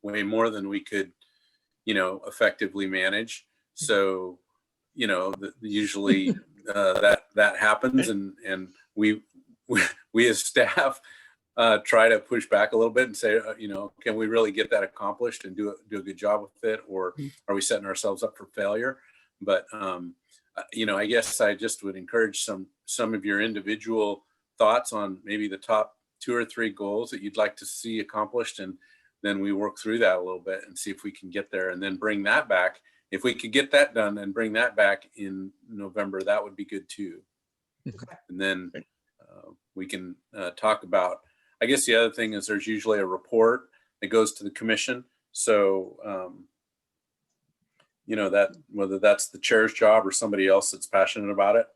way more than we could, effectively manage. So, usually that happens, and we as staff try to push back a little bit and say, can we really get that accomplished and do a good job with it, or are we setting ourselves up for failure? But I guess I just would encourage some of your individual thoughts on maybe the top 2 or 3 goals that you'd like to see accomplished, and then we work through that a little bit and see if we can get there, and then bring that back. If we could get that done and bring that back in November, that would be good too. Okay. And then we can talk about, I guess the other thing is there's usually a report that goes to the commission. So, that whether that's the chair's job or somebody else that's passionate about it,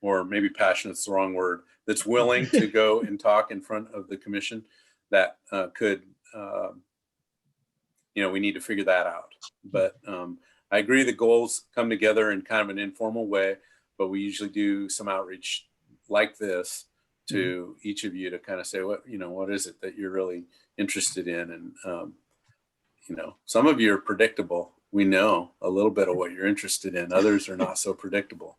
or maybe passionate's the wrong word, that's willing to go and talk in front of the commission, that could, we need to figure that out. But I agree the goals come together in kind of an informal way, but we usually do some outreach like this to each of you to kind of say, what is it that you're really interested in? And, some of you are predictable. We know a little bit of what you're interested in. Others are not so predictable.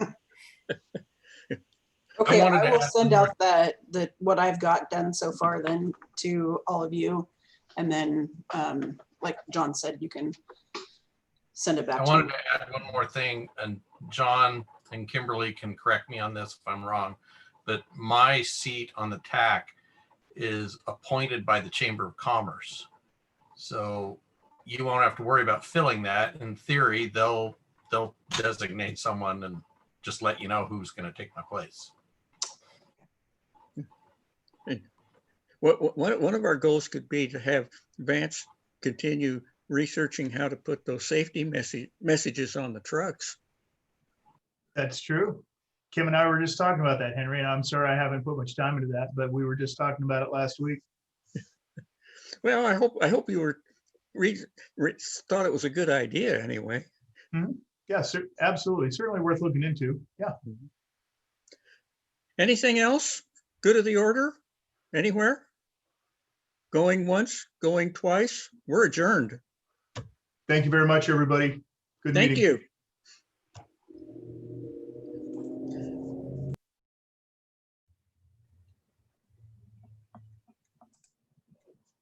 Okay, wanted I to will add send one out what I've got done so far then to all of you. And then, like John said, you can send it back I to wanted me. to add one more thing, and John and Kimberly can correct me on this if I'm wrong, but my seat on the TAC is appointed by the Chamber of Commerce. So you won't have to worry about filling that. In theory, they'll designate someone and just let you know who's going to take my place. one of our goals could be to have Vance continue researching how to put those safety messages on the trucks. That's true. Kim and I were just talking about that, Henry, and I'm sorry I haven't put much time into that, but we were just talking about it last week. Well, I hope you were thought it was a good idea anyway. Yeah, absolutely. Certainly worth looking into. Yeah. Anything else? Good of the order? Anywhere? Going once, going twice? We're adjourned. Thank you very much, everybody. Good Thank meeting. you.